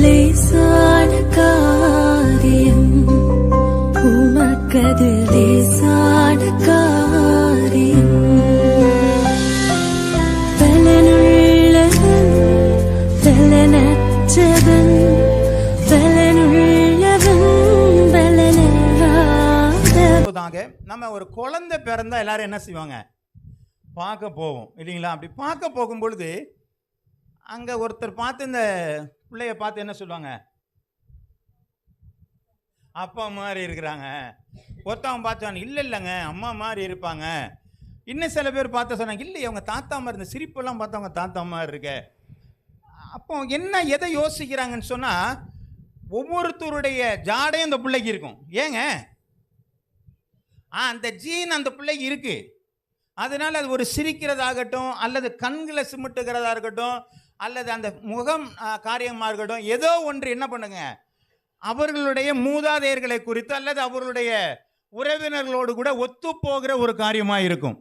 லேசான காரியம் உமக்கது லேசான காரியம். பலனுள்ளவன் பலனற்றவன் பலனுள்ளவன் பலனில்லாதவன். நம்ம ஒரு குழந்தை பிறந்தா எல்லாரும் என்ன செய்வாங்க? பார்க்க போவோம் இல்லைங்களா? அப்படி பார்க்க போகும் பொழுது அங்கே ஒருத்தர் பார்த்து இந்த பிள்ளைய பார்த்து என்ன சொல்லுவாங்க? அப்பா மாதிரி இருக்கிறாங்க. ஒருத்தவங்க பார்த்தாங்க, இல்லை இல்லைங்க அம்மா மாதிரி இருப்பாங்க. இன்னும் சில பேர் பார்த்து சொன்னாங்க, இல்லை அவங்க தாத்தா மாதிரி, இந்த சிரிப்பெல்லாம் பார்த்து அவங்க தாத்தா மாதிரி இருக்க. அப்போ என்ன எதை யோசிக்கிறாங்கன்னு சொன்னால், ஒவ்வொருத்தருடைய ஜாடையும் அந்த பிள்ளைக்கு இருக்கும். ஏங்க அந்த ஜீன் அந்த பிள்ளைக்கு இருக்கு. அதனால அது ஒரு சிரிக்கிறதாகட்டும், அல்லது கண்களை சிமிட்டுகிறதா இருக்கட்டும், அல்லது அந்த முகம் காரியமாக இருக்கட்டும், ஏதோ ஒன்று என்ன பண்ணுங்க, அவர்களுடைய மூதாதையர்களை குறித்து அல்லது அவர்களுடைய உறவினர்களோடு கூட ஒத்து போகிற ஒரு காரியமாக இருக்கும்.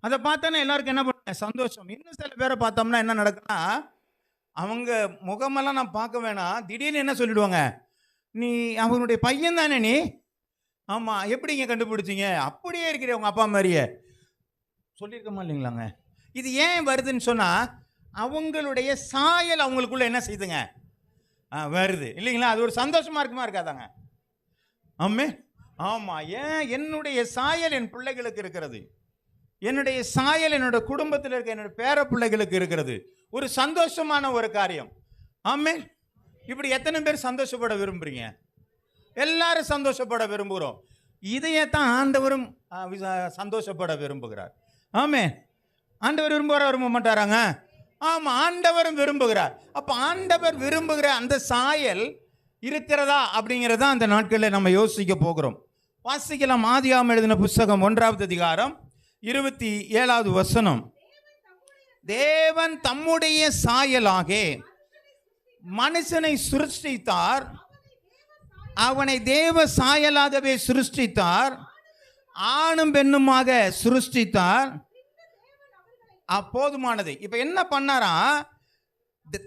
அதை பார்த்தோன்னா எல்லாருக்கும் என்ன பண்ண சந்தோஷம். இன்னும் சில பேரை பார்த்தோம்னா என்ன நடக்குன்னா, அவங்க முகமெல்லாம் நான் பார்க்க வேணாம், திடீர்னு என்ன சொல்லிடுவாங்க, நீ அவங்களுடைய பையன் தானே நீ? ஆமாம், எப்படிங்க கண்டுபிடிச்சிங்க? அப்படியே இருக்கிற உங்கள் அப்பா மாதிரியே சொல்லியிருக்கமா இல்லைங்களாங்க? இது ஏன் வருதுன்னு சொன்னால், அவங்களுடைய சாயல் அவங்களுக்குள்ள என்ன செய்யுதுங்க, வருது இல்லைங்களா? அது ஒரு சந்தோஷமா இருக்குமா இருக்காதாங்க? ஆமே, ஆமாம். ஏன் என்னுடைய சாயல் என் பிள்ளைகளுக்கு இருக்கிறது, என்னுடைய சாயல் என்னோட குடும்பத்தில் இருக்க என்னோட பேர பிள்ளைகளுக்கு இருக்கிறது. ஒரு சந்தோஷமான ஒரு காரியம். ஆமே. இப்படி எத்தனை பேர் சந்தோஷப்பட விரும்புறீங்க? எல்லாரும் சந்தோஷப்பட விரும்புகிறோம். இதையத்தான் ஆண்டவரும் சந்தோஷப்பட விரும்புகிறார். ஆமே. ஆண்டவர் விரும்புகிறார், விரும்ப மாட்டாராங்க? ஆமாம், ஆண்டவரும் விரும்புகிறார். அப்போ ஆண்டவர் விரும்புகிற அந்த சாயல் இருக்கிறதா அப்படிங்கிறதா அந்த நாட்களில் நம்ம யோசிக்க போகிறோம். வாசிக்கலாம். ஆதியாகமம் எழுதின புஸ்தகம் 1வது அதிகாரம் 27வது வசனம். தேவன் தம்முடைய சாயலாக மனுஷனை சிருஷ்டித்தார், அவனை தேவ சாயலாகவே சிருஷ்டித்தார், ஆணும் பெண்ணுமாக சிருஷ்டித்தார். போதுமானது. இப்ப என்ன பண்ணாரா,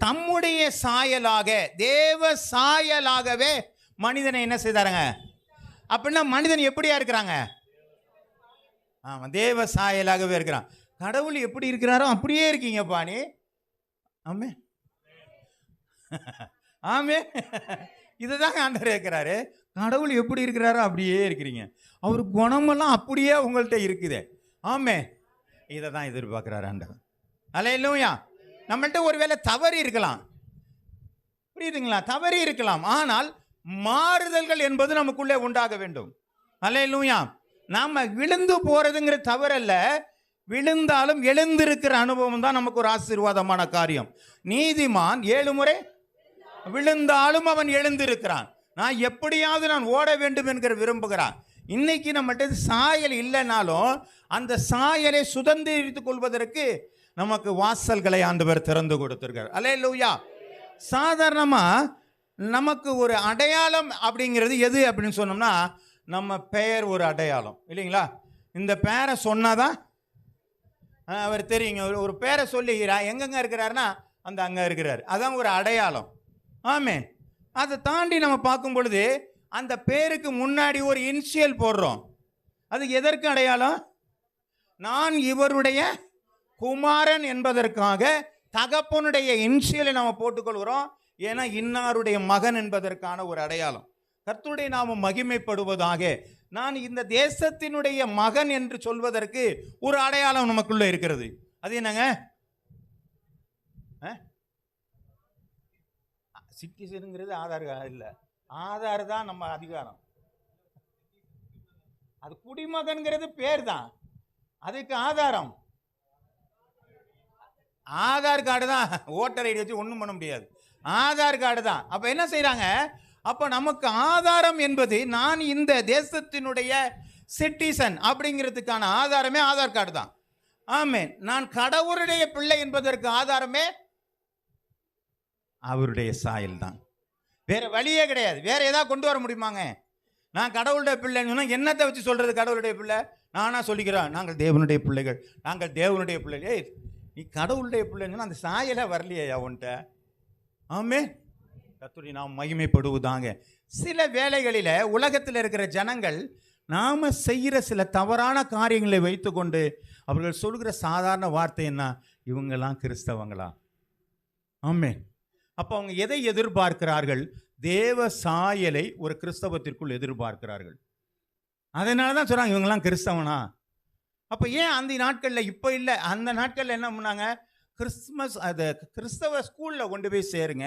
தம்முடைய சாயலாக தேவ சாயலாகவே மனிதனை என்ன செய்தாருங்க? அப்படின்னா மனிதன் எப்படியா இருக்கிறாங்க? ஆமா, தேவ சாயலாகவே இருக்கிறான். கடவுள் எப்படி இருக்கிறாரோ அப்படியே இருக்கீங்க பாணி. ஆமே, ஆமே. இதுதாங்க ஆண்டவர் இருக்கிறாரு. கடவுள் எப்படி இருக்கிறாரோ அப்படியே இருக்கிறீங்க. அவர் குணமெல்லாம் அப்படியே உங்கள்கிட்ட இருக்குது. ஆமே, இதை தான் எதிர்பார்க்கிறாரு ஆண்டவர். அல்லேலூயா. நம்மள்ட்ட ஒருவேளை தவறி இருக்கலாம், புரியுதுங்களா? தவறி இருக்கலாம். ஆனால் மாறுதல்கள் என்பது நமக்குள்ளே உண்டாக வேண்டும். அல்லேலூயா. நாம விழுந்து போறதுங்கிற தவறல்ல, விழுந்தாலும் எழுந்திருக்கிற அனுபவம் தான் நமக்கு ஒரு ஆசீர்வாதமான காரியம். நீதிமான் 7 முறை விழுந்தாலும் அவன் எழுந்திருக்கிறான். நான் எப்படியாவது நான் ஓட வேண்டும் என்கிற விரும்புகிறான். இன்னைக்கு நம்மகிட்ட சாயல் இல்லைனாலும் அந்த சாயலை சுதந்திரித்துக் கொள்வதற்கு நமக்கு வாசல்களை ஆண்டவர் திறந்து கொடுத்திருக்கார். அல்லேலூயா. சாதாரணமா நமக்கு ஒரு அடையாளம் அப்படிங்கிறது எது அப்படின்னு சொன்னோம்னா, நம்ம பெயர் ஒரு அடையாளம் இல்லைங்களா? இந்த பேரை சொன்னாதான் அவர் தெரியுங்க. ஒரு பேரை சொல்லிக்கிறா, எங்கெங்க இருக்கிறாருன்னா அந்த அங்க இருக்கிறார், அதான் ஒரு அடையாளம். ஆமே. அதை தாண்டி நம்ம பார்க்கும் பொழுது அந்த பேருக்கு முன்னாடி ஒரு இனிஷியல் போடுறோம். அது எதற்கு அடையாளம்? நான் இவருடைய குமாரன் என்பதற்காக தகப்பனுடைய இனிஷியலை நம்ம போட்டுக்கொள்கிறோம். ஏன்னா இன்னாருடைய மகன் என்பதற்கான ஒரு அடையாளம். கர்த்தருடைய நாமம் மகிமைப்படுவதாக. நான் இந்த தேசத்தினுடைய மகன் என்று சொல்வதற்கு ஒரு அடையாளம் நமக்குள்ள இருக்கிறது. அது என்னங்க? சிட்டிசனுங்கிறது ஆதார் இல்லை, ஆதார் தான் நம்ம அதிகாரம். அது குடிமகன்கிறது பேர் தான், அதுக்கு ஆதாரம் ஆதார் கார்டு தான். ஓட்டர் ஐடி வச்சு ஒன்றும் பண்ண முடியாது, ஆதார் கார்டு தான். அப்போ என்ன செய்கிறாங்க? அப்போ நமக்கு ஆதாரம் என்பது நான் இந்த தேசத்தினுடைய சிட்டிசன் அப்படிங்கிறதுக்கான ஆதாரமே ஆதார் கார்டு தான். ஆமென். நான் கடவுளுடைய பிள்ளை என்பதற்கு ஆதாரமே அவருடைய சாயல் தான். வேற வழியே கிடையாது. வேற ஏதாவது கொண்டு வர முடியுமாங்க? நான் கடவுளுடைய பிள்ளைன்னு சொன்னா என்னத்தை வச்சு சொல்றது? கடவுளுடைய பிள்ளை நானா சொல்லிக்கிறேன், நாங்கள் தேவனுடைய பிள்ளைகள், நாங்கள் தேவனுடைய பிள்ளைகள். ஏய், நீ கடவுளுடைய பிள்ளைன்னு சொன்னா அந்த சாயலை வரலையா உன்ட்ட? ஆமே. கர்த்தருடைய நாம் மகிமைப்படுவதாங்க. சில வேளைகளில் உலகத்தில் இருக்கிற ஜனங்கள் நாம செய்கிற சில தவறான காரியங்களை வைத்துக்கொண்டு அவர்கள் சொல்கிற சாதாரண வார்த்தை என்ன, இவங்கெல்லாம் கிறிஸ்தவங்களா? ஆமென். அப்போ அவங்க எதை எதிர்பார்க்கிறார்கள்? தேவ சாயலை ஒரு கிறிஸ்தவத்திற்குள் எதிர்பார்க்கிறார்கள். அதனால தான் சொல்கிறாங்க இவங்கெல்லாம் கிறிஸ்தவனா. அப்போ ஏன் அந்த நாட்களில், இப்போ இல்லை, அந்த நாட்களில் என்ன பண்ணாங்க? கிறிஸ்மஸ் அது கிறிஸ்தவ ஸ்கூலில் கொண்டு போய் சேருங்க,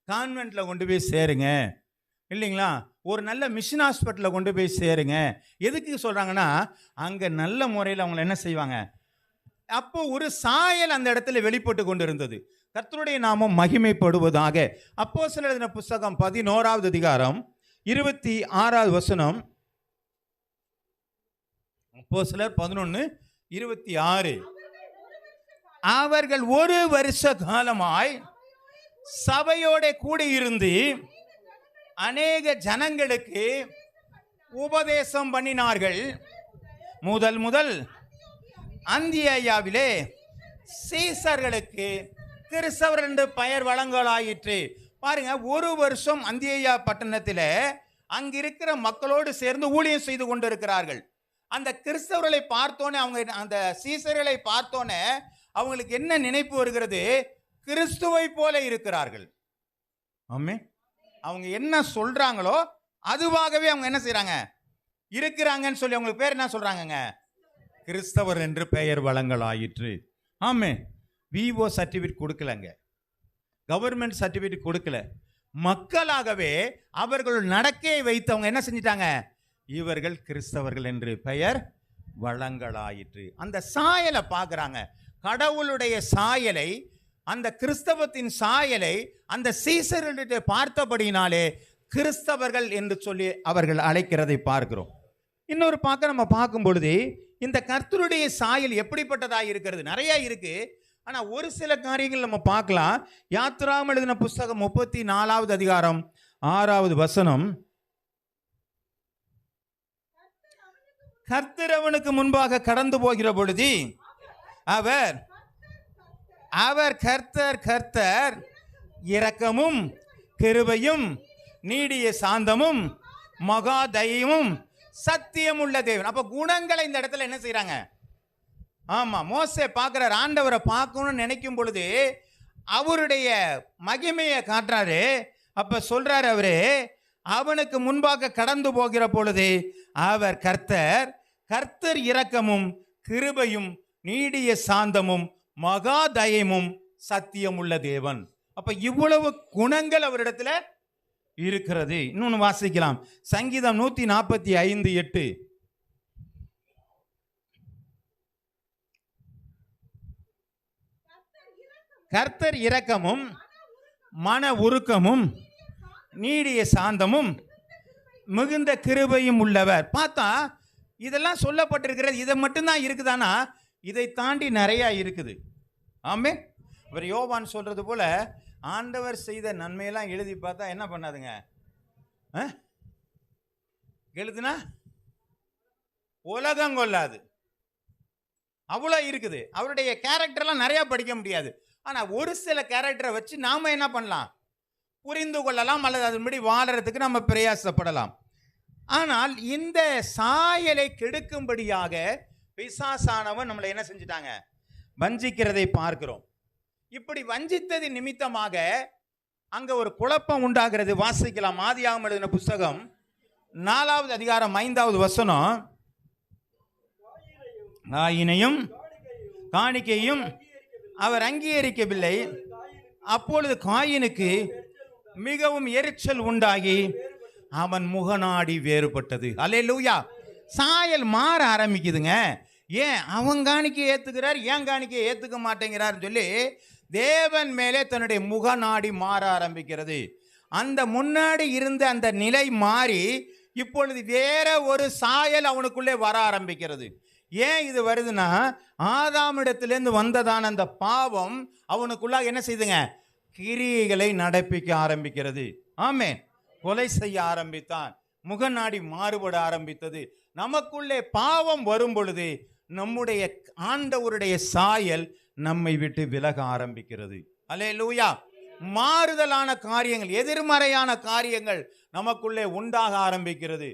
கான்வென்ட்டில் கொண்டு போய் சேருங்க, இல்லைங்களா, ஒரு நல்ல மிஷன் ஹாஸ்பிட்டலில் கொண்டு போய் சேருங்க. எதுக்கு சொல்கிறாங்கன்னா, அங்கே நல்ல முறையில் அவங்களை என்ன செய்வாங்க? அப்போ ஒரு சாயல் அந்த இடத்துல வெளிப்பட்டு கொண்டு இருந்தது. கர்த்தருடைய நாமம் மகிமைப்படுவதாக. அப்போஸ்தலர் எழுதின புஸ்தகம் 11வது அதிகாரம் 26வது வசனம். அப்போஸ்தலர் 11:26. அவர்கள் ஒரு வருஷ காலமாய் சபையோட கூடியிருந்து அநேக ஜனங்களுக்கு உபதேசம் பண்ணினார்கள். முதல் அந்தியோகியாவிலே சீசர்களுக்கு கிறிஸ்தவர் என்று பெயர் வழங்கலாயிற்று. பாருங்க, ஒரு வருஷம் அந்தியோகியா பட்டணத்தில் அங்கிருக்கிற மக்களோடு சேர்ந்து ஊழியம் செய்து கொண்டிருக்கிறார்கள். அந்த கிறிஸ்தவர்களை பார்த்தோன்னே, அவங்க அந்த சீசர்களை பார்த்தோன்னே அவங்களுக்கு என்ன நினைப்பு வருகிறது? கிறிஸ்துவை போல இருக்கிறார்கள். ஆமென். அவங்க என்ன சொல்றாங்களோ அதுவாகவே அவங்க என்ன செய்றாங்க? இருக்கிறாங்கன்னு சொல்லி அவங்களுக்கு பேர் என்ன சொல்றாங்கங்க? கிறிஸ்தவர் என்று பெயர் வழங்கலாயிற்று. ஆமென். விஓ சர்டிஃபிகேட் கொடுக்கலங்க, கவர்மெண்ட் சர்டிஃபிகேட் கொடுக்கல, மக்களாகவே அவர்கள் நடக்கையை வைத்து அவங்க என்ன செஞ்சிட்டாங்க? இவர்கள் கிறிஸ்தவர்கள் என்று பெயர் வழங்கலாயிற்று. அந்த சாயலை பார்க்குறாங்க, கடவுளுடைய சாயலை, அந்த கிறிஸ்தவத்தின் சாயலை அந்த சீசர்களுடைய பார்த்தபடினாலே கிறிஸ்தவர்கள் என்று சொல்லி அவர்கள் அழைக்கிறதை பார்க்கிறோம். இன்னொரு பார்க்க நம்ம பார்க்கும் பொழுது இந்த கர்த்தருடைய சாயல் எப்படிப்பட்டதாக இருக்கிறது? நிறைய இருக்கு. ஆனால் ஒரு சில காரியங்கள் நம்ம பார்க்கலாம். யாத்திராகமம் எழுதின புஸ்தகம் 34வது அதிகாரம் 6வது வசனம். கர்த்தர் அவனுக்கு முன்பாக கடந்து போகிற பொழுது அவர் கர்த்தர் இரக்கமும் கிருபையும் நீடிய சாந்தமும் மகா தயவும் சத்தியம் உள்ள தேவன். அப்ப குணங்களை இந்த இடத்துல என்ன செய்யறாங்க? ஆமா, மோசே பார்க்கிறார், ஆண்டவரை பார்க்கணும்னு நினைக்கும் பொழுது அவருடைய மகிமையை காட்டுறாரு. அப்ப சொல்றாரு, அவரு அவனுக்கு முன்பாக கடந்து போகிற பொழுது அவர் கர்த்தர் இரக்கமும் கிருபையும் நீடிய சாந்தமும் மகா தயமும் சத்தியம் உள்ள தேவன். அப்ப இவ்வளவு குணங்கள் அவரிடத்துல இருக்கிறது. இன்னொன்னு வாசிக்கலாம், சங்கீதம் 145:8. கர்த்தர் இரக்கமும் மன உருக்கமும் நீடிய சாந்தமும் மிகுந்த கிருபையும் உள்ளவர். பார்த்தா இதெல்லாம் சொல்லப்பட்டிருக்கிறது. இதை மட்டும்தான் இருக்குதானா? இதை தாண்டி நிறைய இருக்குது. ஆமே. இவர் யோவான் சொல்றது போல ஆண்டவர் செய்த நன்மையெல்லாம் எழுதி பார்த்தா என்ன பண்ணாதுங்க? எழுதுனா உலகம் கொள்ளாது, அவ்வளோ இருக்குது. அவருடைய கேரக்டர்லாம் நிறைய படிக்க முடியாது. ஆனால் ஒரு சில கேரக்டரை வச்சு நாம என்ன பண்ணலாம்? புரிந்து கொள்ளலாம், அல்லது அதன்படி வாழறதுக்கு நம்ம பிரயாசப்படலாம். ஆனால் இந்த சாயலை கெடுக்கும்படியாக பிசாசானவன் நம்மளை என்ன செஞ்சிட்டாங்க? வஞ்சிக்கிறதை பார்க்கிறோம். இப்படி வஞ்சித்தது நிமித்தமாக அங்க ஒரு குழப்பம் உண்டாகிறது. வாசிக்கலாம், ஆதியாகமம் எழுதின புஸ்தகம் 4வது அதிகாரம் 5வது வசனம். காயினையும் காணிக்கையும் அவர் அங்கீகரிக்கவில்லை. அப்பொழுது காயினுக்கு மிகவும் எரிச்சல் உண்டாகி அவன் முகநாடி வேறுபட்டது. அல்லேலூயா. சாயல் மாற ஆரம்பிக்குதுங்க. ஏன்? அவன் காணிக்கை ஏத்துக்கிறார், ஏன் காணிக்கை ஏத்துக்க மாட்டேங்கிறார் சொல்லி தேவன் மேலே தன்னுடைய முகநாடி மாற ஆரம்பிக்கிறது. அந்த முன்னாடி இருந்த அந்த நிலை மாறி இப்பொழுது வேற ஒரு சாயல் அவனுக்குள்ளே வர ஆரம்பிக்கிறது. ஏன் இது வருதுன்னா, ஆதாமிடத்திலிருந்து வந்ததான அந்த பாவம் அவனுக்குள்ளாக என்ன செய்துங்க? கிரியைகளை நடப்பிக்க ஆரம்பிக்கிறது. ஆமென். கொலை செய்ய ஆரம்பித்தான், முகநாடி மாறுபட ஆரம்பித்தது. நமக்குள்ளே பாவம் வரும் பொழுது நம்முடைய ஆண்டவருடைய சாயல் நம்மை விட்டு விலக ஆரம்பிக்கிறது. அல்லேலூயா. மாறுதலான காரியங்கள், எதிர்மறையான காரியங்கள் நமக்குள்ளே உண்டாக ஆரம்பிக்கிறது.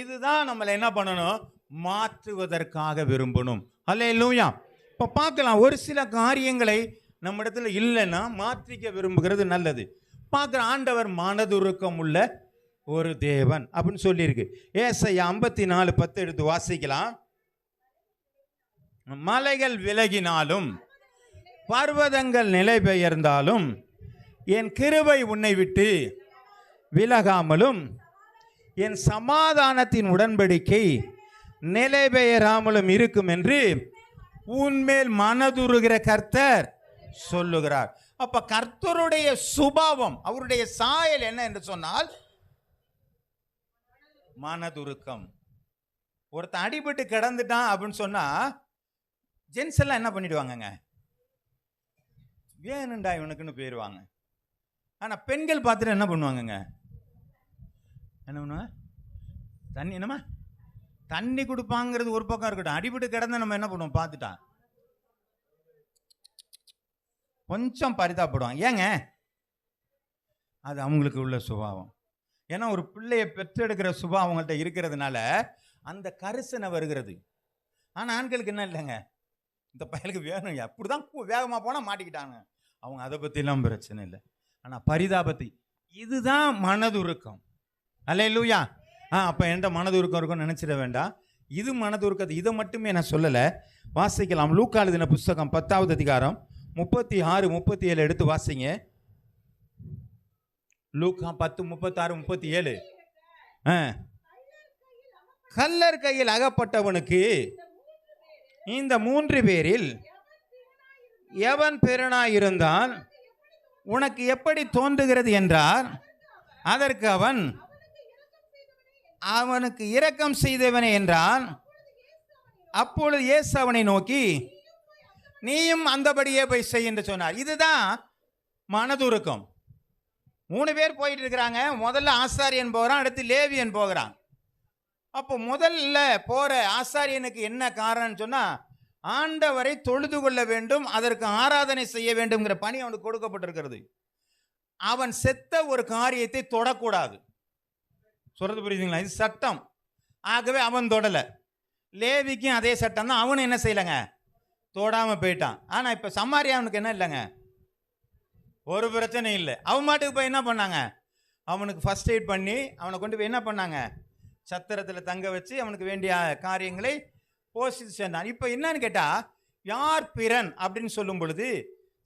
இதுதான் நம்மளை என்ன பண்ணணும், மாற்றுவதற்காக விரும்பணும். அல்லேலூயா. இப்ப பார்க்கலாம், ஒரு சில காரியங்களை நம்ம இடத்துல இல்லைன்னா மாற்றிக்க விரும்புகிறது நல்லது. பார்க்குற ஆண்டவர் மனதுருக்கம் உள்ள ஒரு தேவன் அப்படின்னு சொல்லியிருக்கு. ஏசாயா 54:10 எடுத்து வாசிக்கலாம். மலைகள் விலகினாலும் பர்வதங்கள் நிலை பெயர்ந்தாலும் என் கிருபை உன்னை விட்டு விலகாமலும் என் சமாதானத்தின் உடன்படிக்கை நிலை பெயராமலும் இருக்கும் என்று உன்மேல் மனதுருகிற கர்த்தர் சொல்லுகிறார். அப்ப கர்த்தருடைய சுபாவம், அவருடைய சாயல் என்ன என்று சொன்னால் மனதுருக்கம். ஒருத்தன் அடிபட்டு கிடந்துட்டான் அப்படின்னு சொன்னா ஜென்ஸ் எல்லாம் என்ன பண்ணிடுவாங்கங்க, வேணுண்டா இவனுக்குன்னு போயிடுவாங்க. ஆனா பெண்கள் பார்த்துட்டு என்ன பண்ணுவாங்கங்க, என்ன பண்ணுவாங்க, தண்ணி என்னமா தண்ணி கொடுப்பாங்கிறது ஒரு பக்கம் இருக்கட்டும், அடிபட்டு கிடந்த நம்ம என்ன பண்ணுவோம், பார்த்துட்டா கொஞ்சம் பரிதாபப்படுவாங்க. ஏங்க, அது அவங்களுக்கு உள்ள சுபாவம். ஏன்னா ஒரு பிள்ளையை பெற்றெடுக்கிற சுபாவம் அவங்கள்ட்ட இருக்கிறதுனால அந்த கரிசனை வருகிறது. ஆனால் ஆண்களுக்கு என்ன இல்லைங்க, இந்த பயலுக்கு வேணும், அப்படிதான் வேகமாக போனால் மாட்டிக்கிட்டாங்க, அவங்க அதை பற்றிலாம் பிரச்சனை இல்லை. ஆனால் பரிதாபத்தை, இதுதான் மனதுருக்கம். அல்லேலூயா. அப்போ என்கிட்ட மனதுருக்கம் இருக்கும்னு நினச்சிட வேண்டாம். இது மனதுருக்கத்தை, இதை மட்டுமே நான் சொல்லலை. வாசிக்கலாம். லூக்கா எழுதின புஸ்தகம் 10வது அதிகாரம் 36, 37 எடுத்து வாசிங்க. லூக்கா 10, 36, 37. கல்லர் கையில் அகப்பட்டவனுக்கு இந்த 3 பேரில் எவன் பெறனாயிருந்தான் உனக்கு எப்படி தோன்றுகிறது என்றார். அதற்கு அவன், அவனுக்கு இரக்கம் செய்தவனே என்றான். அப்பொழுது இயேசு அவனை நோக்கி, நீயும் அந்தபடியே போய் செய் என்று சொன்னார். இதுதான் மனதுருக்கம். 3 பேர் போயிட்டு இருக்கிறாங்க. முதல்ல ஆசாரியன் போகிறான், அடுத்து லேவியன் போகிறான். அப்போ முதல்ல போற ஆசாரியனுக்கு என்ன காரணம்னு சொன்னா, ஆண்டவரை தொழுது கொள்ள வேண்டும், அதற்கு ஆராதனை செய்ய வேண்டும்ங்கிற பணி அவனுக்கு கொடுக்கப்பட்டிருக்கிறது. அவன் செத்த ஒரு காரியத்தை தொடக்கூடாது. சொல்றது புரியுதுங்களா? இது சட்டம். ஆகவே அவன் தொடலை. லேவிக்கும் அதே சட்டம் தான். அவனு என்ன செய்யலைங்க, தொடாம போயிட்டான். ஆனா இப்ப சமாரியாவுக்கு என்ன இல்லைங்க, ஒரு பிரச்சனை இல்லை. அவன் மாட்டுக்கு போய் என்ன பண்ணாங்க, அவனுக்கு ஃபர்ஸ்ட் எய்ட் பண்ணி அவனை கொண்டு போய் என்ன பண்ணாங்க, சத்திரத்தில் தங்க வச்சு அவனுக்கு வேண்டிய காரியங்களை போஷித்து சென்றான். இப்போ என்னன்னு கேட்டா, யார் பிறன் அப்படின்னு சொல்லும் பொழுது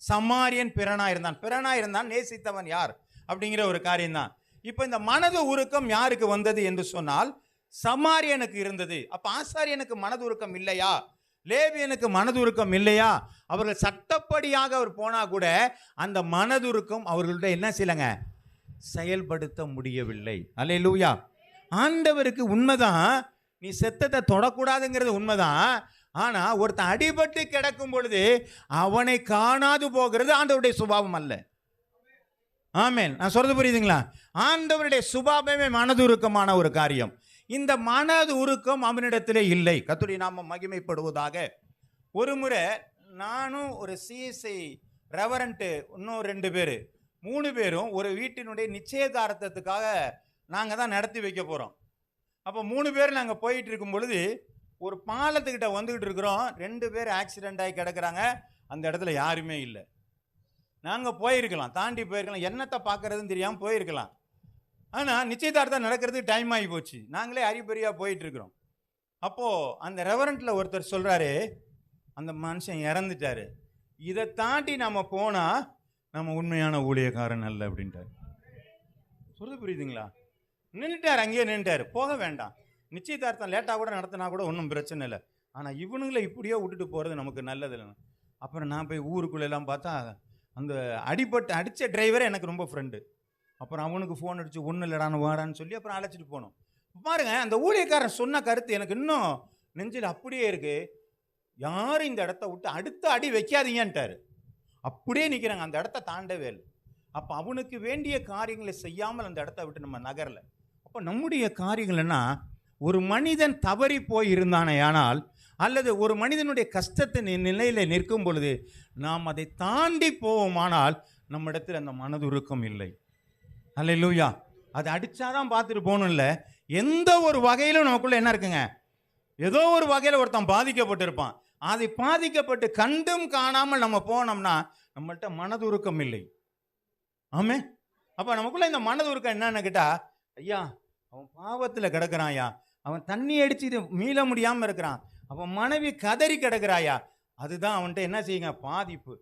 சமாரியன் பிறனா இருந்தான். பிறனா இருந்தான் நேசித்தவன் யார் அப்படிங்கிற ஒரு காரியம்தான். இப்போ இந்த மனது உருக்கம் யாருக்கு வந்தது என்று சொன்னால் சமாரியனுக்கு இருந்தது. அப்ப ஆசாரியனுக்கு மனது உருக்கம் இல்லையா, லேவியனுக்கு மனதுருக்கம் இல்லையா? அவர்கள் சட்டப்படியாக அவர் போனா கூட அந்த மனதுருக்கம் அவர்களுடைய என்ன செய்யலங்க, செயல்படுத்த முடியவில்லை. அல்லேலூயா. ஆண்டவருக்கு உண்மைதான், நீ செத்தத்தை தொடக்கூடாதுங்கிறது உண்மைதான். ஆனா ஒருத்தன் அடிபட்டு கிடக்கும் பொழுது அவனை காணாது போகிறது ஆண்டவருடைய சுபாவம் அல்ல. ஆமென். நான் சொல்றது புரியுதுங்களா? ஆண்டவருடைய சுபாவமே மனதுருக்கமான ஒரு காரியம். இந்த மனது உருக்கம் அவனிடத்திலே இல்லை. கர்த்தருடைய நாமம் மகிமைப்படுவதாக. ஒரு முறை நானும் ஒரு சிஎஸ்ஐ ரெவரண்ட், இன்னும் 2 பேர், 3 பேரும் ஒரு வீட்டினுடைய நிச்சயதார்த்தத்துக்காக நாங்கள் தான் நடத்தி வைக்க போகிறோம். அப்போ 3 பேர் நாங்கள் போயிட்டு இருக்கும் பொழுது ஒரு பாலத்துக்கிட்ட வந்துக்கிட்டு இருக்கிறோம். 2 பேர் ஆக்சிடென்ட் ஆகி கிடக்குறாங்க. அந்த இடத்துல யாருமே இல்லை. நாங்கள் போயிருக்கலாம், தாண்டி போயிருக்கலாம், என்னத்தை பார்க்கறதுன்னு தெரியாமல் போயிருக்கலாம். ஆனால் நிச்சயதார்த்தம் நடக்கிறதுக்கு டைம் ஆகி போச்சு. நாங்களே அரிபரியாக போயிட்டு இருக்கிறோம். அப்போது அந்த ரெவரண்ட்டில் ஒருத்தர் சொல்கிறாரு, அந்த மனுஷன் இறந்துட்டாரு, இதை தாண்டி நம்ம போனால் நம்ம உண்மையான ஊழியக்காரன் அல்ல அப்படின்ட்டார். சொல்றது புரியுதுங்களா? நின்றுட்டார், அங்கேயே நின்றுட்டார், போக வேண்டாம். நிச்சயதார்த்தம் லேட்டாக கூட நடத்தினா கூட ஒன்றும் பிரச்சனை இல்லை. ஆனால் இவனுங்களை இப்படியோ விட்டுட்டு போகிறது நமக்கு நல்லது இல்லைன்னு. அப்புறம் நான் போய் ஊருக்குள்ளெல்லாம் பார்த்தா அந்த அடித்த டிரைவரை எனக்கு ரொம்ப ஃப்ரெண்டு. அப்புறம் அவனுக்கு ஃபோன் அடித்து ஒன்றும் இல்லடான்னு வாடான்னு சொல்லி அப்புறம் அழைச்சிட்டு போனோம். பாருங்க, அந்த ஊழியக்காரன் சொன்ன கருத்து எனக்கு இன்னும் நெஞ்சில் அப்படியே இருக்கு. யாரும் இந்த இடத்த விட்டு அடுத்த அடி வைக்காதீங்கன்ட்டாரு. அப்படியே நிற்கிறாங்க, அந்த இடத்த தாண்டவே இல்லை. அப்போ அவனுக்கு வேண்டிய காரியங்களை செய்யாமல் அந்த இடத்த விட்டு நம்ம நகரலை. அப்போ நம்முடைய காரியங்கள்னா, ஒரு மனிதன் தவறி போய் இருந்தானே ஆனால், அல்லது ஒரு மனிதனுடைய கஷ்டத்தின் நிலையில் நிற்கும் பொழுது நாம் அதை தாண்டி போவோமானால் நம்ம இடத்துல அந்த மனதுருக்கம் இல்லை. அல்லேலூயா. அது அடிச்சாதான் பார்த்துட்டு போகணும் இல்லை, எந்த ஒரு வகையிலும் நமக்குள்ள என்ன இருக்குங்க, ஏதோ ஒரு வகையில் ஒருத்தன் பாதிக்கப்பட்டு இருப்பான். அதை பாதிக்கப்பட்டு கண்டும் காணாமல் நம்ம போனோம்னா நம்மள்கிட்ட மனதுருக்கம் இல்லை. ஆமே. அப்ப நமக்குள்ள இந்த மனதுருக்கம் என்னன்னு கேட்டா, ஐயா அவன் பாவத்துல கிடக்குறான், ஐயா அவன் தண்ணி அடிச்சு மீள முடியாம இருக்கிறான், அவன் மனைவி கதறி கிடக்குறாயா, அதுதான் அவன்கிட்ட என்ன செய்யுங்க, பாதிப்பு.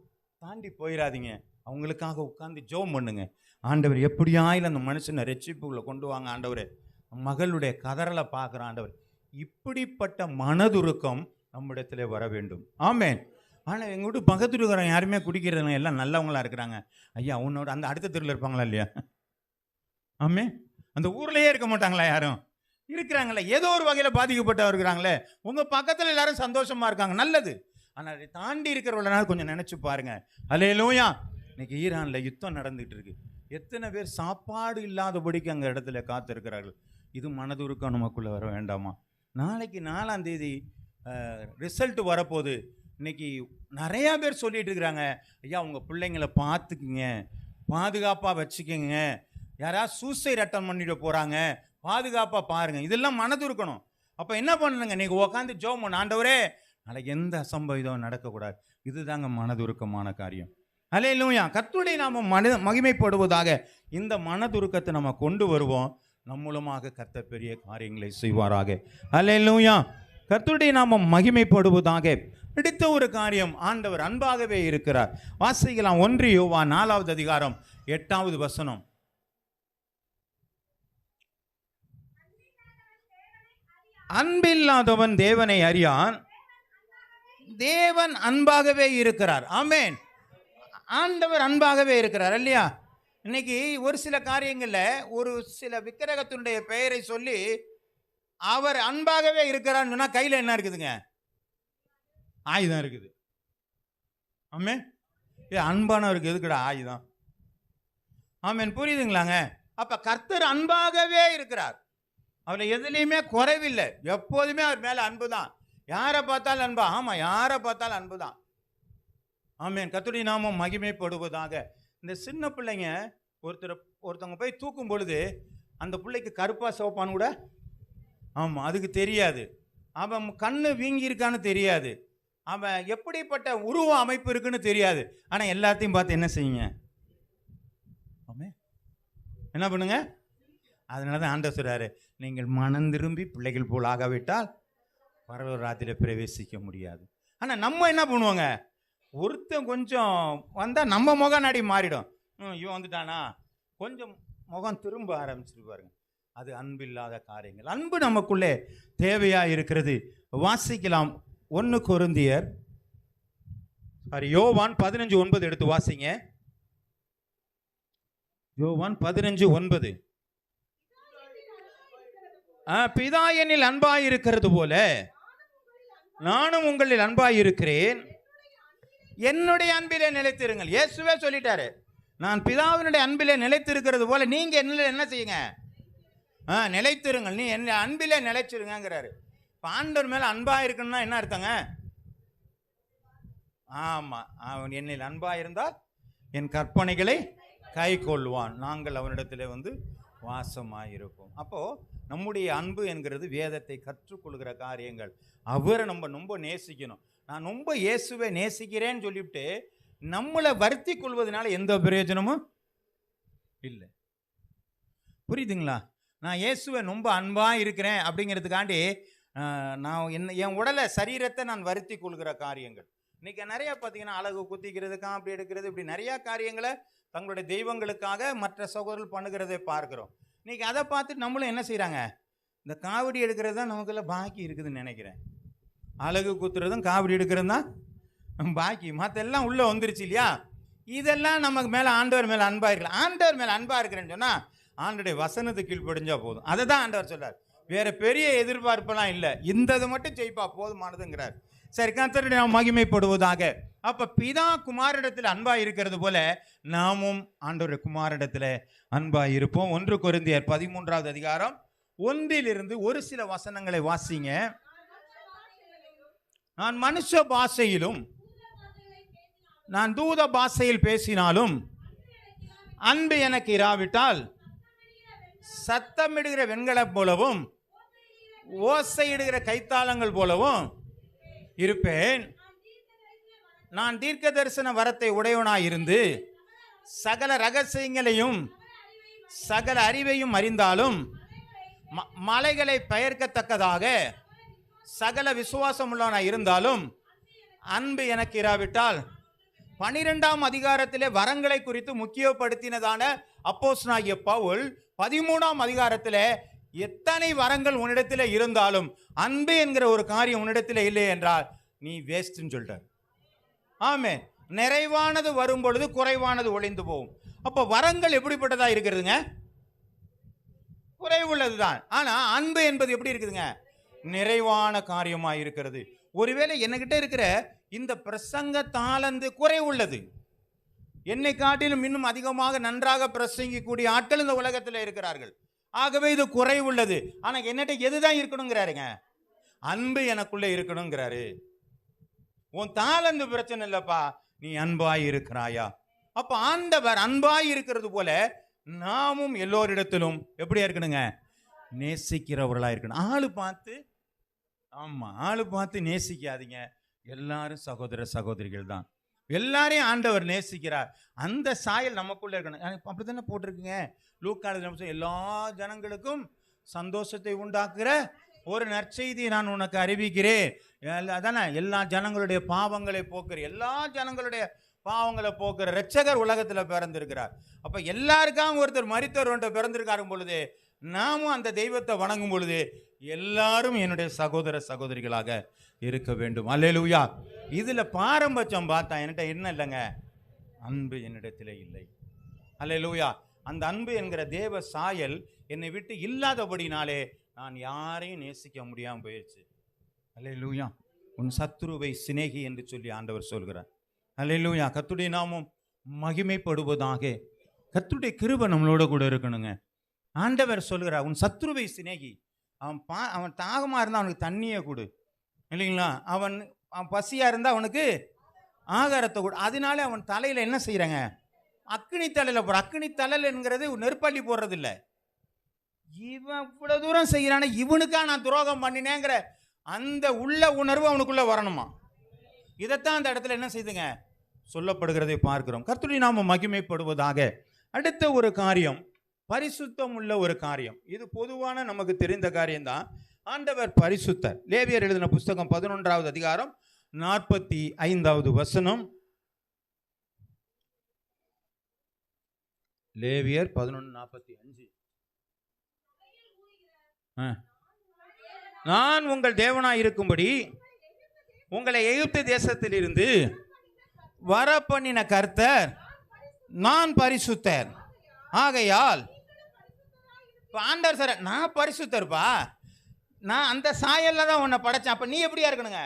தாண்டி போயிடாதீங்க, அவங்களுக்காக உட்கார்ந்து ஜெபம் பண்ணுங்க. ஆண்டவர் எப்படியாயில் அந்த மனுஷனை ரட்சிப்புக்குள்ள கொண்டு வாங்க ஆண்டவர், மகளுடைய கதறலை பார்க்குற ஆண்டவர். இப்படிப்பட்ட மனதுருக்கம் நம்மிடத்திலே வர வேண்டும். ஆமேன். ஆனால் எங்கள் வீட்டு பக்கத்து இருக்கிறவங்க யாருமே குடிக்கிறவங்க எல்லாம் நல்லவங்களா இருக்கிறாங்க. ஐயா உன்னோட அந்த அடுத்த தெருவில் இருப்பாங்களா இல்லையா? ஆமே. அந்த ஊர்லேயே இருக்க மாட்டாங்களா யாரும்? இருக்கிறாங்களே, ஏதோ ஒரு வகையில் பாதிக்கப்பட்டவர் இருக்கிறாங்களே. உங்கள் பக்கத்தில் எல்லாரும் சந்தோஷமா இருக்காங்க, நல்லது. ஆனால் அதை தாண்டி இருக்கிறவங்கள கொஞ்சம் நினைச்சு பாருங்க. அல்லேலூயா. இன்னைக்கு ஈரானில் யுத்தம் நடந்துகிட்டு இருக்கு. எத்தனை பேர் சாப்பாடு இல்லாதபடிக்கு அங்கே இடத்துல காத்திருக்கிறார்கள். இது மனதுருக்கம் நமக்குள்ள வர வேண்டாமா? நாளைக்கு 4ஆம் தேதி ரிசல்ட் வரப்போகுது. இன்னைக்கு நிறையா பேர் சொல்லிட்டு இருக்கிறாங்க, ஐயா உங்கள் பிள்ளைங்களை பார்த்துக்குங்க, பாதுகாப்பாக வச்சுக்கோங்க, யாராவது சூசைட் அட்டன் பண்ணிட்டு போகிறாங்க, பாதுகாப்பாக பாருங்கள். இதெல்லாம் மனதுருக்கணும். அப்போ என்ன பண்ணணுங்க, இன்னைக்கு உட்காந்து ஜெபம் பண்ண, ஆண்டவரே நாளைக்கு எந்த அசம்பவிதம் நடக்கக்கூடாது. இதுதாங்க மனதுருக்கமான காரியம். அல்லேலூயா. கர்த்தருடைய நாமம் மகிமைப்படுவதாக. இந்த மனதுருக்கத்தை நம்ம கொண்டு வருவோம். நம் மூலமாக கர்த்தர் பெரிய காரியங்களை செய்வாராக. அல்லேலூயா. கர்த்தருடைய நாமம் மகிமைப்படுவதாக. பிடித்த ஒரு காரியம், ஆண்டவர் அன்பாகவே இருக்கிறார். வாசிக்கலாம் 1 யோவான் 4வது அதிகாரம் 8வது வசனம். அன்பில்லாதவன் தேவனை அறியான், தேவன் அன்பாகவே இருக்கிறார். ஆமேன். ஆண்டவர் அன்பாகவே இருக்கிறார் இல்லையா? இன்னைக்கு ஒரு சில காரியங்களில் ஒரு சில விக்கிரகத்தினுடைய பெயரை சொல்லி அவர் அன்பாகவே இருக்கிறான்னு சொன்னா கையில் என்ன இருக்குதுங்க, ஆயுதம் இருக்குது. ஆமேன். அன்பானவருக்கு எதுக்குடா ஆயுதம்? ஆமேன். புரியுதுங்களாங்க? அப்ப கர்த்தர் அன்பாகவே இருக்கிறார். அவரை எதுலையுமே குறைவில்லை. எப்போதுமே அவர் மேல அன்பு தான். யாரை பார்த்தாலும் அன்பா. ஆமா, யாரை பார்த்தாலும் அன்பு தான். ஆமேன். கர்த்தருடைய நாமம் மகிமைப்படுவதாக. இந்த சின்ன பிள்ளைங்க ஒருத்தவங்க போய் தூக்கும் பொழுது அந்த பிள்ளைக்கு கருப்பா சிவப்பான்னு கூட, ஆமாம், அதுக்கு தெரியாது. அவன் கண்ணு வீங்கி இருக்கான்னு தெரியாது, அவன் எப்படிப்பட்ட உருவ அமைப்பு இருக்குன்னு தெரியாது. ஆனால் எல்லாத்தையும் பார்த்து என்ன செய்யுங்க, ஆமாம், என்ன பண்ணுங்க. அதனால தான் ஆண்டவர் சொல்றாரு, நீங்கள் மனம் திரும்பி பிள்ளைகள் போல் ஆகாவிட்டால் பரலோக ராஜ்யத்தில் பிரவேசிக்க முடியாது. ஆனால் நம்ம என்ன பண்ணுவாங்க, ஒருத்தன் கொஞ்சம் வந்தால் நம்ம முகம் நாடி மாறிடும். இவன் வந்துட்டானா கொஞ்சம் முகம் திரும்ப ஆரம்பிச்சுட்டு பாருங்க. அது அன்பில்லாத காரியங்கள். அன்பு நமக்குள்ளே தேவையா இருக்கிறது. வாசிக்கலாம் 1 கொரிந்தியர் யோவான் 15:9 எடுத்து வாசிங்க. யோவான் 15:9. பிதா என்னில் அன்பாயிருக்கிறது போல நானும் உங்களில் அன்பாயிருக்கிறேன், என்னுடைய அன்பிலே நிலைத்திருங்கள். இயேசுவே சொல்லிட்டாரு, நான் பிதாவினுடைய அன்பிலே நிலைத்திருக்கிறது போல நீங்க என்ன செய்யுங்க, நிலைத்திருங்கள். நீ என்ன அன்பிலே நிலைச்சிருங்கிறாரு. ஆண்டவர் மேல அன்பா இருக்கணும்னா என்ன அர்த்தங்க? ஆமா, அவன் என்னில் அன்பா இருந்தால் என் கற்பனைகளை கை கொள்வான், நாங்கள் அவனிடத்திலே வாசமாயிருப்போம். அப்போ நம்முடைய அன்பு என்கிறது வேதத்தை கற்றுக்கொள்கிற காரியங்கள். அவரை நம்ம ரொம்ப நேசிக்கணும். நான் ரொம்ப இயேசுவை நேசிக்கிறேன்னு சொல்லிவிட்டு நம்மளை வருத்தி கொள்வதனால எந்த பிரயோஜனமும் இல்லை. புரியுதுங்களா? நான் இயேசுவை ரொம்ப அன்பாக இருக்கிறேன் அப்படிங்கிறதுக்காண்டி நான் என் உடலை சரீரத்தை நான் வருத்தி கொள்கிற காரியங்கள். இன்றைக்கி நிறையா பார்த்தீங்கன்னா அழகு குத்திக்கிறதுக்காக அப்படி எடுக்கிறது, இப்படி நிறையா காரியங்களை தங்களுடைய தெய்வங்களுக்காக மற்ற சகோதரர்கள் பண்ணுகிறதை பார்க்குறோம். இன்றைக்கி அதை பார்த்துட்டு நம்மளும் என்ன செய்கிறாங்க, இந்த காவடி எடுக்கிறது தான் நமக்கெல்லாம் பாக்கி இருக்குதுன்னு நினைக்கிறேன். அழகு குத்துறதும் காவடி எடுக்கிறது தான் பாக்கி, மற்ற எல்லாம் உள்ளே வந்துருச்சு இல்லையா? இதெல்லாம் நமக்கு மேலே ஆண்டவர் மேலே அன்பாக இருக்கலாம். ஆண்டவர் மேலே அன்பாக இருக்கிறேன்னு சொன்னால் ஆண்டோடைய வசனத்துக்கு கீழ்ப்படிஞ்சா போதும். அதை தான் ஆண்டவர் சொல்றார். வேற பெரிய எதிர்பார்ப்பெல்லாம் இல்லை, இந்த இது மட்டும் செய்ப்பா போதுமானதுங்கிறார். சரி, கர்த்தருடைய நாம் மகிமைப்படுவதாக. அப்ப பிதா குமாரிடத்தில் அன்பா இருக்கிறது போல நாமும் ஆண்டவர் குமாரிடத்தில் அன்பா இருப்போம். 1 கொரிந்தியர் 13வது அதிகாரம் 1 ஒரு சில வசனங்களை வாசிங்க. நான் மனுஷ பாஷையிலும் நான் தூத பாஷையில் பேசினாலும் அன்பு எனக்கு இராவிட்டால் சத்தமிடுகிற வெண்கலம் போலவும் ஓசையிடுகிற கைத்தாளங்கள் போலவும் இருப்பேன். நான் தீர்க்க தரிசன வரத்தை உடையவனாயிருந்து சகல ரகசியங்களையும் சகல அறிவையும் அறிந்தாலும் மலைகளை பெயர்க்கத்தக்கதாக சகல விசுவாசம் உள்ளவனாய் இருந்தாலும் அன்பு எனக்கு இராவிட்டால் 12ஆம் அதிகாரத்திலே வரங்களை குறித்து முக்கியப்படுத்தினதான அப்போஸ்தலனாகிய பவுல் 13ஆம் அதிகாரத்திலே எத்தனை வரங்கள் உன்னிடத்தில் இருந்தாலும் அன்பு என்கிற ஒரு காரியம் உன்னிடத்தில் இல்லை என்றால் நீ வேஸ்ட்ன்னு சொல்லிட்டார். ஆமே, நிறைவானது வரும் பொழுது குறைவானது ஒளிந்து போகும். அப்போ வரங்கள் எப்படிப்பட்டதா இருக்கிறதுங்க? குறைவுள்ளதுதான். ஆனா அன்பு என்பது எப்படி இருக்குதுங்க? நிறைவான காரியமா இருக்கிறது. ஒருவேளை என்கிட்ட இருக்கிற இந்த பிரசங்க தாளந்து குறைவுள்ளது, என்னை காட்டிலும் இன்னும் அதிகமாக நன்றாக பிரசங்கிக்கூடிய ஆட்கள் இந்த உலகத்தில் இருக்கிறார்கள். ஆகவே இது குறைவுள்ளது. ஆனா என்னட்ட எதுதான் இருக்கணுங்கிறாருங்க? அன்பு எனக்குள்ள இருக்கணுங்கிறாரு. உன் தாளந்து பிரச்சனை இல்லப்பா, நீ அன்பாய் இருக்கிறாயா? அப்ப ஆண்டவர் அன்பாய் இருக்கிறது போல நாமும் எல்லோரிடத்திலும் எப்படியா இருக்கணுங்க? நேசிக்கிறவர்களா இருக்கணும். ஆளு பார்த்து, ஆமா, ஆளு பார்த்து நேசிக்காதீங்க. எல்லாரும் சகோதர சகோதரிகள் தான். எல்லாரையும் ஆண்டவர் நேசிக்கிறார். அந்த சாயல் நமக்குள்ள இருக்கணும். அப்படித்தானே போட்டிருக்குங்க லூக்கால. எல்லா ஜனங்களுக்கும் சந்தோஷத்தை உண்டாக்குற ஒரு நற்செய்தியை நான் உனக்கு அறிவிக்கிறேன். அதானே, எல்லா ஜனங்களுடைய பாவங்களை போக்குற, எல்லா ஜனங்களுடைய பாவங்களை போக்குற இரட்சகர் உலகத்துல பிறந்திருக்கிறார். அப்ப எல்லாருக்காகவும் ஒருத்தர் மரித்தவர் பிறந்திருக்காரு பொழுது நாமும் அந்த தெய்வத்தை வணங்கும் பொழுது எல்லாரும் என்னுடைய சகோதர சகோதரிகளாக இருக்க வேண்டும். அல்லேலூயா. இதுல பாரபட்சம் பார்த்தா என்கிட்ட என்ன இல்லைங்க? அன்பு என்னிடத்திலே இல்லை. அல்லேலூயா. அந்த அன்பு என்கிற தேவ சாயல் என்னை விட்டு இல்லாதபடினாலே நான் யாரையும் நேசிக்க முடியாமல் போயிடுச்சு. அல்லேலூயா. உன் சத்ருவை சிநேகி என்று சொல்லி ஆண்டவர் சொல்கிறார். அல்லேலூயா. கர்த்தருடைய நாமம் மகிமைப்படுவதாக. கர்த்தருடைய கிருபை நம்மளோட கூட இருக்கணுங்க. ஆண்டவர் சொல்கிறார், உன் சத்ருவை சிநேகி. அவன் தாகமா இருந்தால் அவனுக்கு தண்ணியை கொடு, இல்லைங்களா? அவன் பசியா இருந்தால் அவனுக்கு ஆகாரத்தை கொடு. அதனால அவன் தலையில என்ன செய்யறாங்க? அக்கினி தலையில போற. அக்கினி தலையில் என்கிறது நெருப்பள்ளி போடுறது இல்லை. இவன் இவ்வளவு தூரம் செய்யறான, இவனுக்கா நான் துரோகம் பண்ணினேங்கிற அந்த உள்ள உணர்வு அவனுக்குள்ள வரணுமா? இதைத்தான் அந்த இடத்துல என்ன செய்துங்க சொல்லப்படுகிறதை பார்க்கிறோம். கர்த்தருடைய நாமம் மகிமைப்படுவதாக. அடுத்த ஒரு காரியம், பரிசுத்தம் உள்ள ஒரு காரியம். இது பொதுவான நமக்கு தெரிந்த காரியம்தான். ஆண்டவர் பரிசுத்தர். லேவியர் எழுதின புஸ்தகம் 11வது அதிகாரம் 45வது வசனம். லேவியர் 11:45. நான் உங்கள் தேவனாய் இருக்கும்படி உங்களை எகிப்து தேசத்தில் இருந்து வர பண்ணின கர்த்தர் நான் பரிசுத்தர். ஆகையால் ஆண்டவர் சார், நான் பரிசுத்தர்ப்பா, நான் அந்த சாயல்ல தான் உன்னை படைச்சேன். அப்ப நீ எப்படியா இருக்கணுங்க?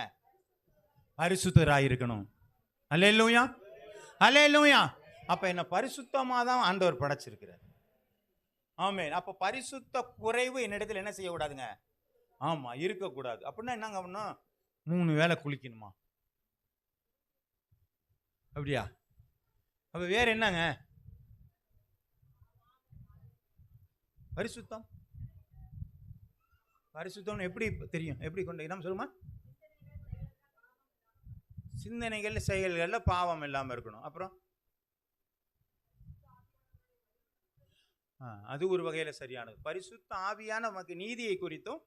பரிசுத்தராக இருக்கணும். அல்லேலூயா, அல்லேலூயா. அப்ப என்ன பரிசுத்தமா தான் ஆண்டவர் படைச்சிருக்கிறார். ஆமென். அப்ப பரிசுத்த குறைவு என்னிடத்தில் என்ன செய்யக்கூடாதுங்க? ஆமா, இருக்கக்கூடாது. அப்படின்னா என்னங்க பண்ணணும்? 3 வேளை குளிக்கணுமா? அப்படியா? அப்ப வேற என்னங்க பரிசுத்தம்? பரிசுத்தம் எப்படி தெரியும்? எப்படி கொண்டு என்ன சொல்லுமா? சிந்தனைகள் செயல்கள்ல பாவம் இல்லாம இருக்கணும். அப்புறம் அது ஒரு வகையில சரியானது. பரிசுத்த ஆவியான நமக்கு நீதியை குறித்தும்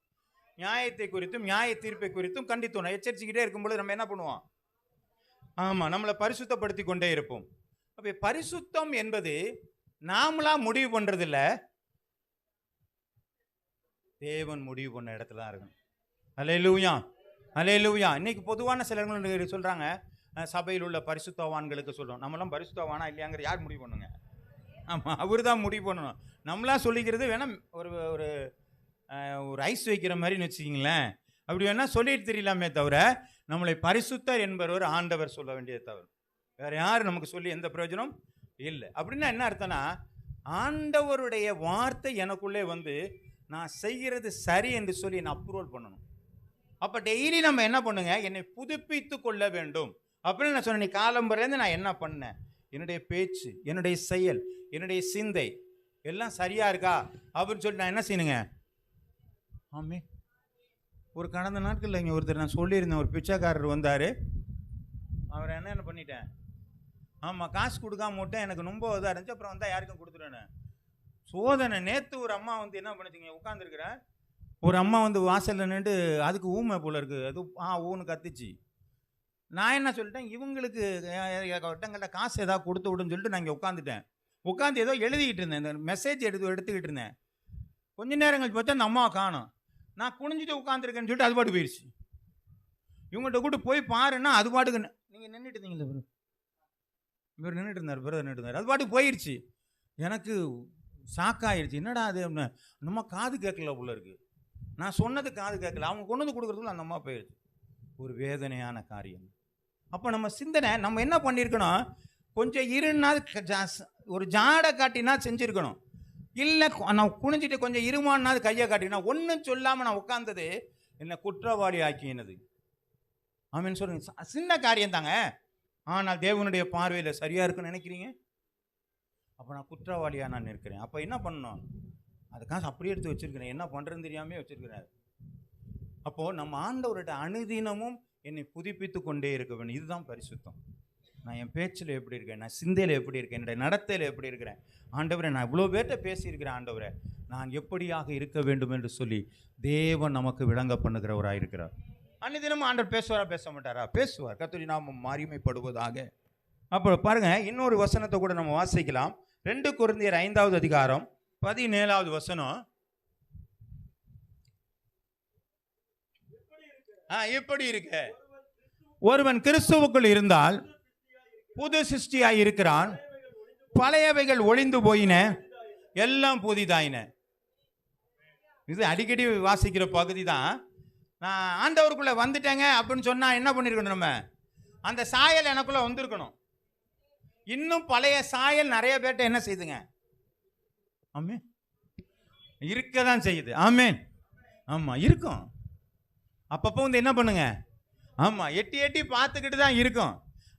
நியாயத்தை குறித்தும் நியாய தீர்ப்பை குறித்தும் கண்டித்தோம் எச்சரிச்சுக்கிட்டே இருக்கும்போது நம்ம என்ன பண்ணுவோம்? ஆமா, நம்மளை பரிசுத்தப்படுத்தி கொண்டே இருப்போம். அப்ப பரிசுத்தம் என்பது நாமளா முடிவு பண்றது இல்ல, தேவன் முடிவு பண்ண இடத்துல தான் இருக்கணும். அல்லேலூயா, அல்லேலூயா. இன்னைக்கு பொதுவான சிலர்கள் சொல்றாங்க, சபையில் உள்ள பரிசுத்தவான்களுக்கு சொல்றோம். நம்மளாம் பரிசுத்தவானா இல்லையாங்கிற யார் முடிவு பண்ணுங்க? ஆமா, அவரு தான் முடிவு பண்ணணும். நம்மளாம் சொல்லிக்கிறது வேணா ஒரு ஒரு ஒரு ஐஸ் வைக்கிற மாதிரின்னு வச்சுக்கிங்களேன். அப்படி வேணா சொல்லிட்டு தெரியலாமே தவிர நம்மளை பரிசுத்தர் என்பவர் ஆண்டவர் சொல்ல வேண்டியது தவிர வேற யாரும் நமக்கு சொல்லி எந்த பிரயோஜனம் இல்லை. அப்படின்னா என்ன அர்த்தம்னா, ஆண்டவருடைய வார்த்தை எனக்குள்ளே வந்து நான் செய்கிறது சரி என்று சொல்லி நான் அப்ரூவல் பண்ணணும். அப்போ டெய்லி நம்ம என்ன பண்ணுங்க, என்னை புதுப்பித்து கொள்ள வேண்டும் அப்படின்னு நான் சொன்னேன். நீ காலம்பரையிலேருந்து நான் என்ன பண்ணேன், என்னுடைய பேச்சு, என்னுடைய செயல், என்னுடைய சிந்தை எல்லாம் சரியா இருக்கா அப்படின்னு சொல்லி நான் என்ன செய்யணுங்க? ஆமே. ஒரு கடந்த நாட்கள் இங்கே ஒருத்தர் நான் சொல்லியிருந்தேன், ஒரு பிச்சைக்காரர் வந்தார். அவர் என்ன பண்ணிட்டேன், ஆமாம் காசு கொடுக்காம விட்டேன், எனக்கு ரொம்ப இதாக இருந்துச்சு. அப்புறம் வந்தால் யாருக்கும் கொடுத்துட்டேன்னு சோதனை. நேற்று ஒரு அம்மா வந்து என்ன பண்ணிச்சிங்க, உட்காந்துருக்குறேன், ஒரு அம்மா வந்து வாசலில் நின்று, அதுக்கு ஊமை போல இருக்குது, அது ஊன்னு கத்துச்சு. நான் என்ன சொல்லிட்டேன், இவங்களுக்கு ஒருத்தங்கிட்ட காசு ஏதாவது கொடுத்து விடுன்னு சொல்லிட்டு நான் இங்கே உட்காந்துட்டேன். உட்காந்து ஏதோ எழுதிக்கிட்டு இருந்தேன், இந்த மெசேஜ் எடுத்துக்கிட்டு இருந்தேன். கொஞ்ச நேரம் கழிச்சு பார்த்தா அந்த அம்மாவை காணும். நான் குனிஞ்சிட்டு உட்காந்துருக்கேன்னு சொல்லிட்டு அது பாட்டு போயிடுச்சு. இவங்கள்ட்ட கூட்டு போய் பாருன்னா அது பாட்டுக்கு நீங்கள் நின்றுட்டு இருந்தீங்களே ப்ரோ, இவர் நின்றுட்டு இருந்தார், பிரதர் நின்றுட்டு இருந்தார், அது பாட்டுக்கு போயிடுச்சு. எனக்கு ஷாக்காயிடுச்சு. என்னடா அது அப்படின்னு. நம்ம காது கேட்கல போல இருக்கு, நான் சொன்னது காது கேட்கல, அவங்க கொண்டு வந்து கொடுக்குறதுக்குள்ள அந்த அம்மா போயிடுச்சு. ஒரு வேதனையான காரியம். அப்போ நம்ம சிந்தனை நம்ம என்ன பண்ணியிருக்கணும், கொஞ்சம் இருன்னா ஒரு ஜாடை காட்டினா செஞ்சுருக்கணும். இல்லை நான் குனிஞ்சிட்டு கொஞ்சம் இருமானாது கையை காட்டினா, ஒன்றும் சொல்லாமல் நான் உட்கார்ந்தது என்னை குற்றவாளி ஆக்கினது. ஆமீன் சொல்லுங்க. சின்ன காரியம் தாங்க, ஆனால் தேவனுடைய பார்வையில் சரியாக இருக்குன்னு நினைக்கிறீங்க. அப்போ நான் குற்றவாளியாக நான் இருக்கிறேன். அப்போ என்ன பண்ணணும், அதுக்காக அப்படியே எடுத்து வச்சுருக்கிறேன், என்ன பண்ணுறதுன்னு தெரியாமே வச்சுருக்கிறேன். அப்போது நம்ம ஆண்டவர்கிட்ட அனுதினமும் என்னை புதுப்பித்து கொண்டே இருக்க வேண்டும். இதுதான் பரிசுத்தம். நான் என் பேச்சில் எப்படி இருக்கேன், நான் சிந்தையில் எப்படி இருக்கேன், என்னுடைய நடத்தையில் எப்படி இருக்கிறேன். ஆண்டவரை நான் இவ்வளோ பேர்கிட்ட பேசியிருக்கிறேன், ஆண்டவரை நான் எப்படியாக இருக்க வேண்டும் என்று சொல்லி தேவன் நமக்கு விளங்க பண்ணுகிறவராக இருக்கிறார். அன்னிதினமும் ஆண்டவர் பேசுவாரா பேச மாட்டாரா? பேசுவார். கர்த்தருடைய நாமம் மகிமைப்படுவதாக. அப்போ பாருங்க, இன்னொரு வசனத்தை கூட நம்ம வாசிக்கலாம். 2 கொரிந்தியர் 5வது அதிகாரம் 17வது வசனம். எப்படி இருக்க, ஒருவன் கிறிஸ்துவுக்குள் இருந்தால் புது சிருஷ்டியாய் இருக்கிறான், பழையவைகள் ஒளிந்து போயின, எல்லாம் புதிதாயின. இது அடிக்கடி வாசிக்கிற பகுதி தான். நான் ஆண்டவருக்குள்ள வந்துட்டேங்க அப்படின்னு சொன்னா என்ன பண்ணிருக்கணும், நம்ம அந்த சாயல் எனக்குள்ள வந்திருக்கணும். இன்னும் பழைய சாயல் நிறைய பேர்ட்ட என்ன செய்யுதுங்க, ஆமே இருக்கதான் செய்யுது. ஆமேன். ஆமா இருக்கும். அப்பப்போ வந்து என்ன பண்ணுங்க, ஆமா எட்டி எட்டி பார்த்துக்கிட்டு தான் இருக்கும்.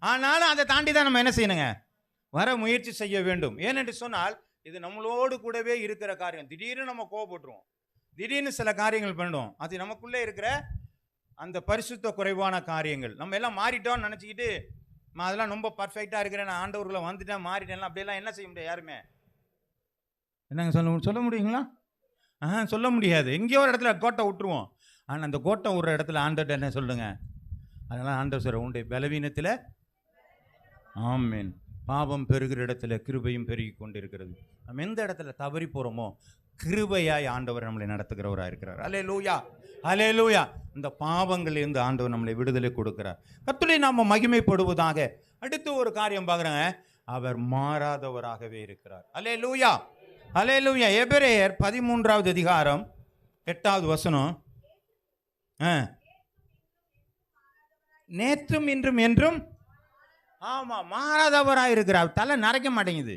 ஆனாலும் அதை தாண்டி தான் நம்ம என்ன செய்யணுங்க, வர முயற்சி செய்ய வேண்டும். ஏனென்று சொன்னால் இது நம்மளோடு கூடவே இருக்கிற காரியம். திடீர்னு நம்ம கோவப்பட்டுருவோம், திடீர்னு சில காரியங்கள் பண்ணுவோம். அது நமக்குள்ளே இருக்கிற அந்த பரிசுத்த குறைவான காரியங்கள். நம்ம எல்லாம் மாறிட்டோம்னு நினச்சிக்கிட்டு நான் அதெல்லாம் ரொம்ப பர்ஃபெக்டாக இருக்கிறேன், நான் ஆண்டவர்களை வந்துட்டேன் மாறிட்டேன்லாம் அப்படியெல்லாம் என்ன செய்ய முடியாது யாருமே. என்னங்க சொல்ல முடியுங்களா? சொல்ல முடியாது. எங்கேயோ ஒரு இடத்துல கோட்டை விட்டுருவோம். ஆனால் அந்த கோட்டை விடுற இடத்துல ஆண்டவர்கிட்ட என்ன சொல்லுங்க, அதனால் ஆண்டவர் சொல்ற உன்னுடைய பலவீனத்தில் ஆமேன் பாவம் பெருகிற இடத்துல கிருபையும் பெருகி கொண்டு இருக்கிறது. நம்ம எந்த இடத்துல தவறி போகிறோமோ கிருபையாய் ஆண்டவர் நம்மளை நடத்துகிறவராக இருக்கிறார். அல்லேலூயா, அல்லேலூயா. இந்த பாவங்களிலிருந்து ஆண்டவர் நம்மளை விடுதலை கொடுக்கிறார். கர்த்தருடைய நாம மகிமைப்படுவதாக. அடுத்து ஒரு காரியம் பார்க்குறேங்க, அவர் மாறாதவராகவே இருக்கிறார். அல்லேலூயா, அல்லேலூயா. எபிரேயர் 13வது அதிகாரம் 8வது வசனம். நேற்றும் இன்றும் என்றும் ஆமாம் மாறாதவராக இருக்கிறார். தலை நரைக்க மாட்டேங்குது.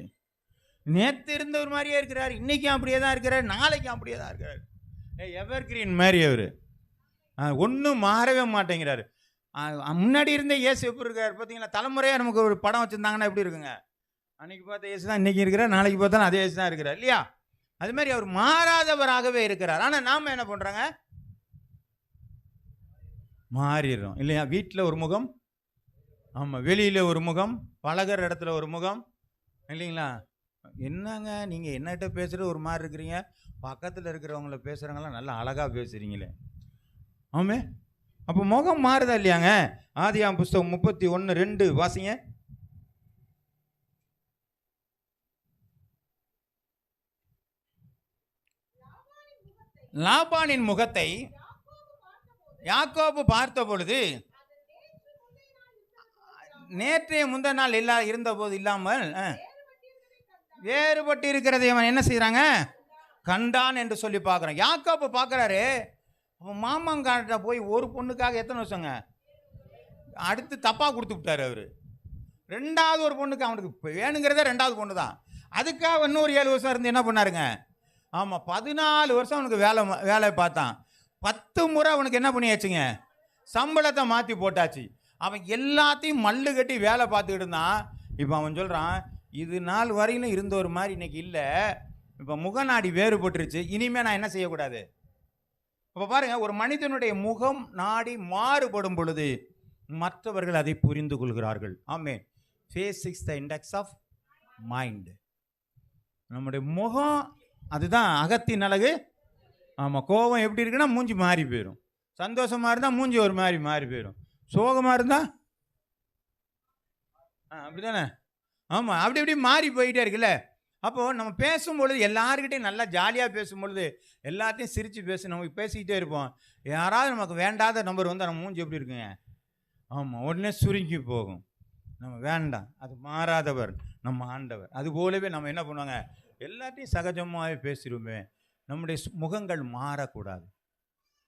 நேற்று இருந்தவர் மாதிரியே இருக்கிறார், இன்னைக்கும் அப்படியே தான் இருக்கிறார், நாளைக்கும் அப்படியே தான் இருக்கிறார். எவர் கிரீன் மாதிரி அவர் ஒன்றும் மாறவே மாட்டேங்கிறாரு. முன்னாடி இருந்த இயேசு எப்படி இருக்கார் பார்த்தீங்களா? தலைமுறையாக நமக்கு ஒரு படம் வச்சுருந்தாங்கன்னா எப்படி இருக்குங்க, அன்னைக்கு பார்த்த இயேசு தான் இன்றைக்கி இருக்கிறார், நாளைக்கு பார்த்தாலும் அதே இயேசு தான் இருக்கிறார் இல்லையா? அது மாதிரி அவர் மாறாதவராகவே இருக்கிறார். ஆனால் நாம் என்ன பண்ணுறாங்க, மாறிடுறோம் இல்லையா? வீட்டில் ஒரு முகம், ஆமாம் வெளியில் ஒரு முகம், பழகிற இடத்துல ஒரு முகம் இல்லைங்களா? என்னங்க நீங்கள் என்னகிட்ட பேசுகிற ஒரு மாதிரி இருக்கிறீங்க, பக்கத்தில் இருக்கிறவங்கள பேசுகிறவங்களாம் நல்லா அழகாக பேசுகிறீங்களே. ஆமே, அப்போ முகம் மாறுதா இல்லையாங்க? ஆதியாம் புஸ்தகம் 31:2 வாசிங்க. லாபானின் முகத்தை யாக்கோபு பார்த்த பொழுது நேற்றைய முந்தின நாள் இருந்த போது இல்லாமல் வேறுபட்டு இருக்கிறதை அவன் என்ன செய்யறாங்க, கண்டான் என்று சொல்லி பார்க்குறான். யாக்கோபு பார்க்குறாரு, அவன் மாமங்காட்ட போய் ஒரு பொண்ணுக்காக எத்தனை வருஷங்க அடுத்து தப்பாக கொடுத்து விட்டார் அவர். 2வது ஒரு பொண்ணுக்கு அவனுக்கு வேணுங்கிறதே 2வது பொண்ணு தான். அதுக்காக இன்னொரு 7 வருஷம் இருந்து என்ன பண்ணாருங்க, ஆமாம் 14 வருஷம் அவனுக்கு வேலை பார்த்தான். 10 முறை அவனுக்கு என்ன பண்ணியாச்சுங்க, சம்பளத்தை மாற்றி போட்டாச்சு. அவன் எல்லாத்தையும் மல்லு கட்டி வேலை பார்த்துக்கிட்டு இருந்தான். இப்போ அவன் சொல்கிறான், இது நாள் வரையிலும் இருந்த ஒரு மாதிரி இன்னைக்கு இல்லை. இப்போ முகநாடி வேறுபட்டுருச்சு. இனிமேல் நான் என்ன செய்யக்கூடாது? இப்போ பாருங்க, ஒரு மனிதனுடைய முகம் நாடி மாறுபடும் பொழுது மற்றவர்கள் அதை புரிந்து கொள்கிறார்கள். Amen. Face is the index of mind. நம்முடைய முகம் அதுதான் அகத்தின் அழகு. ஆமாம், கோபம் எப்படி இருக்குன்னா மூஞ்சி மாறி போயிடும். சந்தோஷமாக இருந்தால் மூஞ்சி ஒரு மாதிரி மாறி போயிடும். சோகமாக இருந்தால் அப்படி தானே? ஆமாம், அப்படி இப்படி மாறி போயிட்டே இருக்குல்ல. அப்போது நம்ம பேசும்பொழுது எல்லாருக்கிட்டையும் நல்லா ஜாலியாக பேசும்பொழுது எல்லாத்தையும் சிரித்து பேசி நம்ம பேசிக்கிட்டே இருப்போம். யாராவது நமக்கு வேண்டாத நம்பர் வந்து நம்ம மூஞ்சி எப்படி இருக்குங்க? ஆமாம், உடனே சுருங்கி போகும். நம்ம வேண்டாம், அது மாறாதவர் நம்ம ஆண்டவர். அது போலவே நம்ம என்ன பண்ணுவாங்க, எல்லாத்தையும் சகஜமாகவே பேசிடுவோமே. நம்முடைய முகங்கள் மாறக்கூடாது.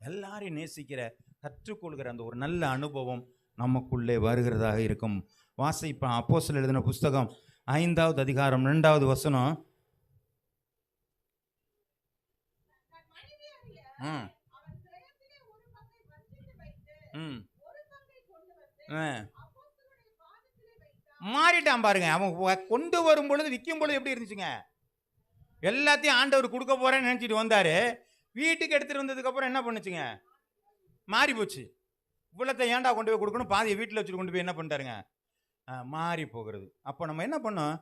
எல்லாரையும் நேசிக்கிற கற்றுக்கொள்கிற அந்த ஒரு நல்ல அனுபவம் நமக்குள்ளே வருகிறதாக இருக்கும். வாசிப்பேன். அப்போஸ்தலர் எழுதின புஸ்தகம் 5வது அதிகாரம் 2வது வசனம். மாறிட்டான் பாருங்க. அவன் கொண்டு வரும் பொழுது விற்கும் பொழுது எப்படி இருந்துச்சுங்க? எல்லாத்தையும் ஆண்டவர் கொடுக்க போறேன்னு நினைச்சிட்டு வந்தாரு. வீட்டுக்கு எடுத்துட்டு வந்ததுக்கு அப்புறம் என்ன பண்ணுச்சுங்க? மாறி போச்சு. இவ்வளத்தை ஏன்டா கொண்டு போய் கொடுக்கணும், பாதியை வீட்டில் வச்சுட்டு கொண்டு போய் என்ன பண்ணிட்டாருங்க? மாறி போகிறது. அப்போ நம்ம என்ன பண்ணோம்?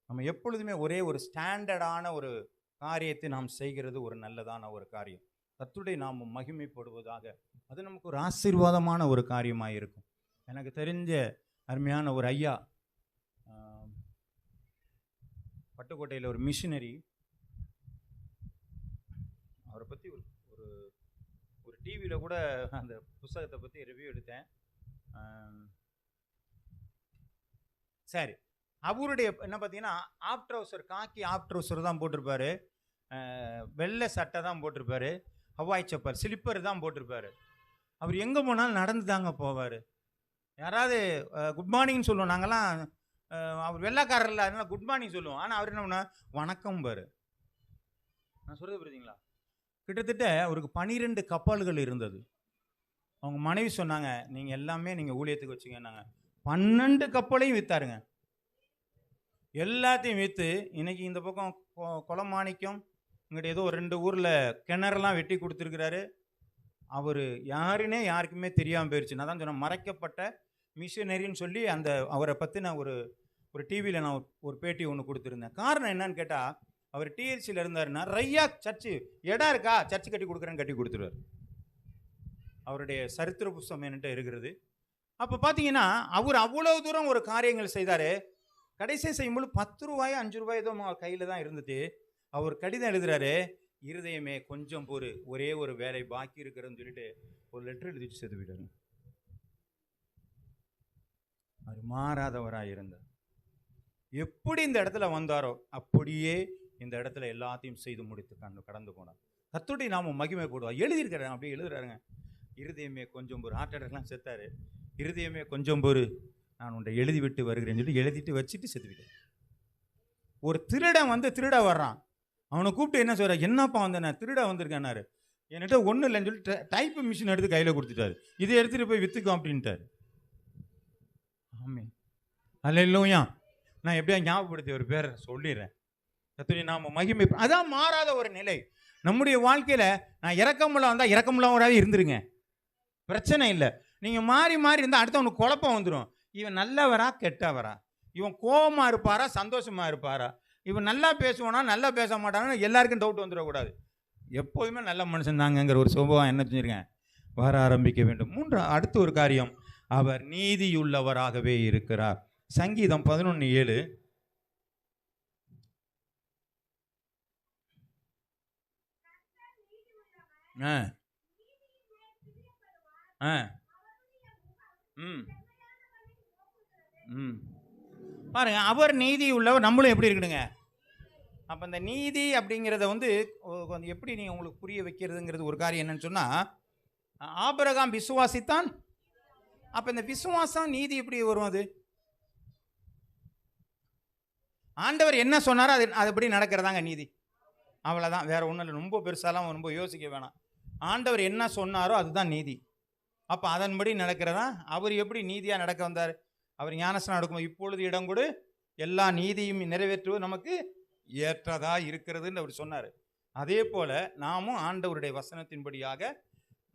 நம்ம எப்பொழுதுமே ஒரே ஒரு ஸ்டாண்டர்டான ஒரு காரியத்தை நாம் செய்கிறது ஒரு நல்லதான ஒரு காரியம். கர்த்தருடைய நாமம் மகிமைப்படுவதாக. அது நமக்கு ஒரு ஆசீர்வாதமான ஒரு காரியமாக இருக்கும். எனக்கு தெரிஞ்ச அருமையான ஒரு ஐயா, பட்டுக்கோட்டையில் ஒரு மிஷினரி, அவரை பற்றி ஒரு ஒரு டிவியில் கூட அந்த புஸ்தகத்தை பற்றி ரிவ்யூ எடுத்தேன். சரி, அவருடைய என்ன பார்த்தீங்கன்னா half trouser, khaki half trouser தான் போட்டிருப்பாரு, வெள்ளை சட்டை தான் போட்டிருப்பாரு, ஹவாய் செப்பல் ஸ்லிப்பர் தான் போட்டிருப்பாரு. அவர் எங்கே போனாலும் நடந்து தாங்க போவார். யாராவது குட் மார்னிங் சொல்லுவோம் நாங்கள்லாம், அவர் வெள்ளைக்காரர் இல்லை, அதனால குட் மார்னிங் சொல்லுவோம். ஆனால் அவர் என்ன பண்ண வணக்கம் பாரு. நான் சொல்கிறது புரியுதுங்களா? கிட்டத்தட்ட அவருக்கு 12 கப்பல்கள் இருந்தது. அவங்க மனைவி சொன்னாங்க, நீங்கள் எல்லாமே நீங்கள் ஊழியத்துக்கு வச்சுங்கன்னாங்க. 12 கப்பலையும் விற்றாருங்க. எல்லாத்தையும் விற்று இன்னைக்கு இந்த பக்கம் கொலமாணிக்கம் இங்கிட்ட ஏதோ 2 ஊரில் கிணறுலாம் வெட்டி கொடுத்துருக்கிறாரு. அவர் யாருன்னே யாருக்குமே தெரியாமல் போயிடுச்சு. நான் தான் சொன்னேன், மறைக்கப்பட்ட மிஷினரின்னு சொல்லி அந்த அவரை பற்றின ஒரு டிவியில் நான் ஒரு பேட்டி ஒன்று கொடுத்துருந்தேன். காரணம் என்னன்னு கேட்டால், அவர் டிஎல்சியில் இருந்தாருன்னா நிறையா சர்ச்சு இடம் இருக்கா, சர்ச்சு கட்டி கொடுக்குறேன்னு கட்டி கொடுத்துருவார். அவருடைய சரித்திர புஸ்தகம் என்கிட்ட இருக்கிறது. அப்போ பார்த்தீங்கன்னா அவர் அவ்வளோ தூரம் ஒரு காரியங்கள் செய்தார். கடைசியாக செய்யும்போது 10 ரூபாயோ 5 ரூபாயோ ஏதோ கையில் தான் இருந்துட்டு அவர் கடிதம் எழுதுறாரு, இருதயமே கொஞ்சம் பொறு, ஒரே ஒரு வேலை பாக்கி இருக்கிறதுன்னு சொல்லிட்டு ஒரு லெட்டர் எழுதி வச்சு செத்து போயிட்டாரு. அவர் மாறாதவராக இருந்தார். எப்படி இந்த இடத்துல வந்தாரோ அப்படியே இந்த இடத்துல எல்லாத்தையும் செய்து முடித்து கடந்து போனார். கர்த்தருடைய நாமம் மகிமை போடுவார். எழுதியிருக்கிறாங்க, அப்படியே எழுதுறாருங்க. இருதயமே கொஞ்சம் பொறு, ஹார்ட் அட்டாக்லாம் செத்தாரு. இருதயமே கொஞ்சம் பொறு, நான் உன்னை எழுதி விட்டு வருகிறேன்னு சொல்லி எழுதிட்டு வச்சுட்டு செத்துவிட்டேன். ஒரு திருடன் வந்து திருட வர்றான். அவனை கூப்பிட்டு என்ன சொல்ற, என்னப்பா வந்து நான் திருட வந்திருக்கேன்னாரு. என்கிட்ட ஒன்றும் இல்லைன்னு சொல்லி டைப்பு மிஷின் எடுத்து கையில் கொடுத்துட்டாரு. இதை எடுத்துகிட்டு போய் விற்றுக்கோ அப்படின்ட்டாரு. ஆமே அல்லேலூயா. நான் எப்படியா ஞாபகப்படுத்தி ஒரு பேரை சொல்லிடுறேன். கர்த்தருடைய நாமம் மகிமை. அதான் மாறாத ஒரு நிலை நம்முடைய வாழ்க்கையில். நான் இறக்கமுள்ள வந்தால் இறக்கமுள்ளவராகவே இருந்துருங்க, பிரச்சனை இல்லை. நீங்கள் மாறி மாறி இருந்தால் அடுத்தவனுக்கு குழப்பம் வந்துடும். இவன் நல்லவரா கெட்டவரா, இவன் கோபமாக இருப்பாரா சந்தோஷமாக இருப்பாரா, இவன் நல்லா பேசுவானா நல்லா பேச மாட்டானா, எல்லாருக்கும் டவுட் வந்துடக்கூடாது. எப்போதுமே நல்ல மனுஷன் தாங்கங்கிற ஒரு சுபாவம் என்ன செஞ்சுருக்கேன் வர ஆரம்பிக்க வேண்டும். அடுத்த ஒரு காரியம், அவர் நீதியுள்ளவராகவே இருக்கிறார். சங்கீதம் 11:7. பாருங்க, அவர் நீதி உள்ளவர், நம்மளும் எப்படி இருக்கணுங்க? அப்போ இந்த நீதி அப்படிங்கிறத வந்து எப்படி நீங்கள் உங்களுக்கு புரிய வைக்கிறதுங்கிறது ஒரு காரியம் என்னன்னு சொன்னால், ஆபிரகாம் விசுவாசித்தான். அப்போ இந்த விசுவாசம் நீதி எப்படி வரும்? அது ஆண்டவர் என்ன சொன்னாரோ அதுபடி நடக்கிறதாங்க நீதி. அவ்வளோதான், வேற ஒன்றும் இல்லை. ரொம்ப பெருசாலாம் ரொம்ப யோசிக்க வேணாம். ஆண்டவர் என்ன சொன்னாரோ அதுதான் நீதி. அப்போ அதன்படி நடக்கிறதா. அவர் எப்படி நீதியாக நடக்க வந்தார்? அவர் ஞானஸ்நானம் எடுக்கும்போது இப்பொழுது இடம் கொடு, எல்லா நீதியும் நிறைவேற்றுவது நமக்கு ஏற்றதா இருக்கிறதுன்னு அவர் சொன்னார். அதே போல நாமும் ஆண்டவருடைய வசனத்தின்படியாக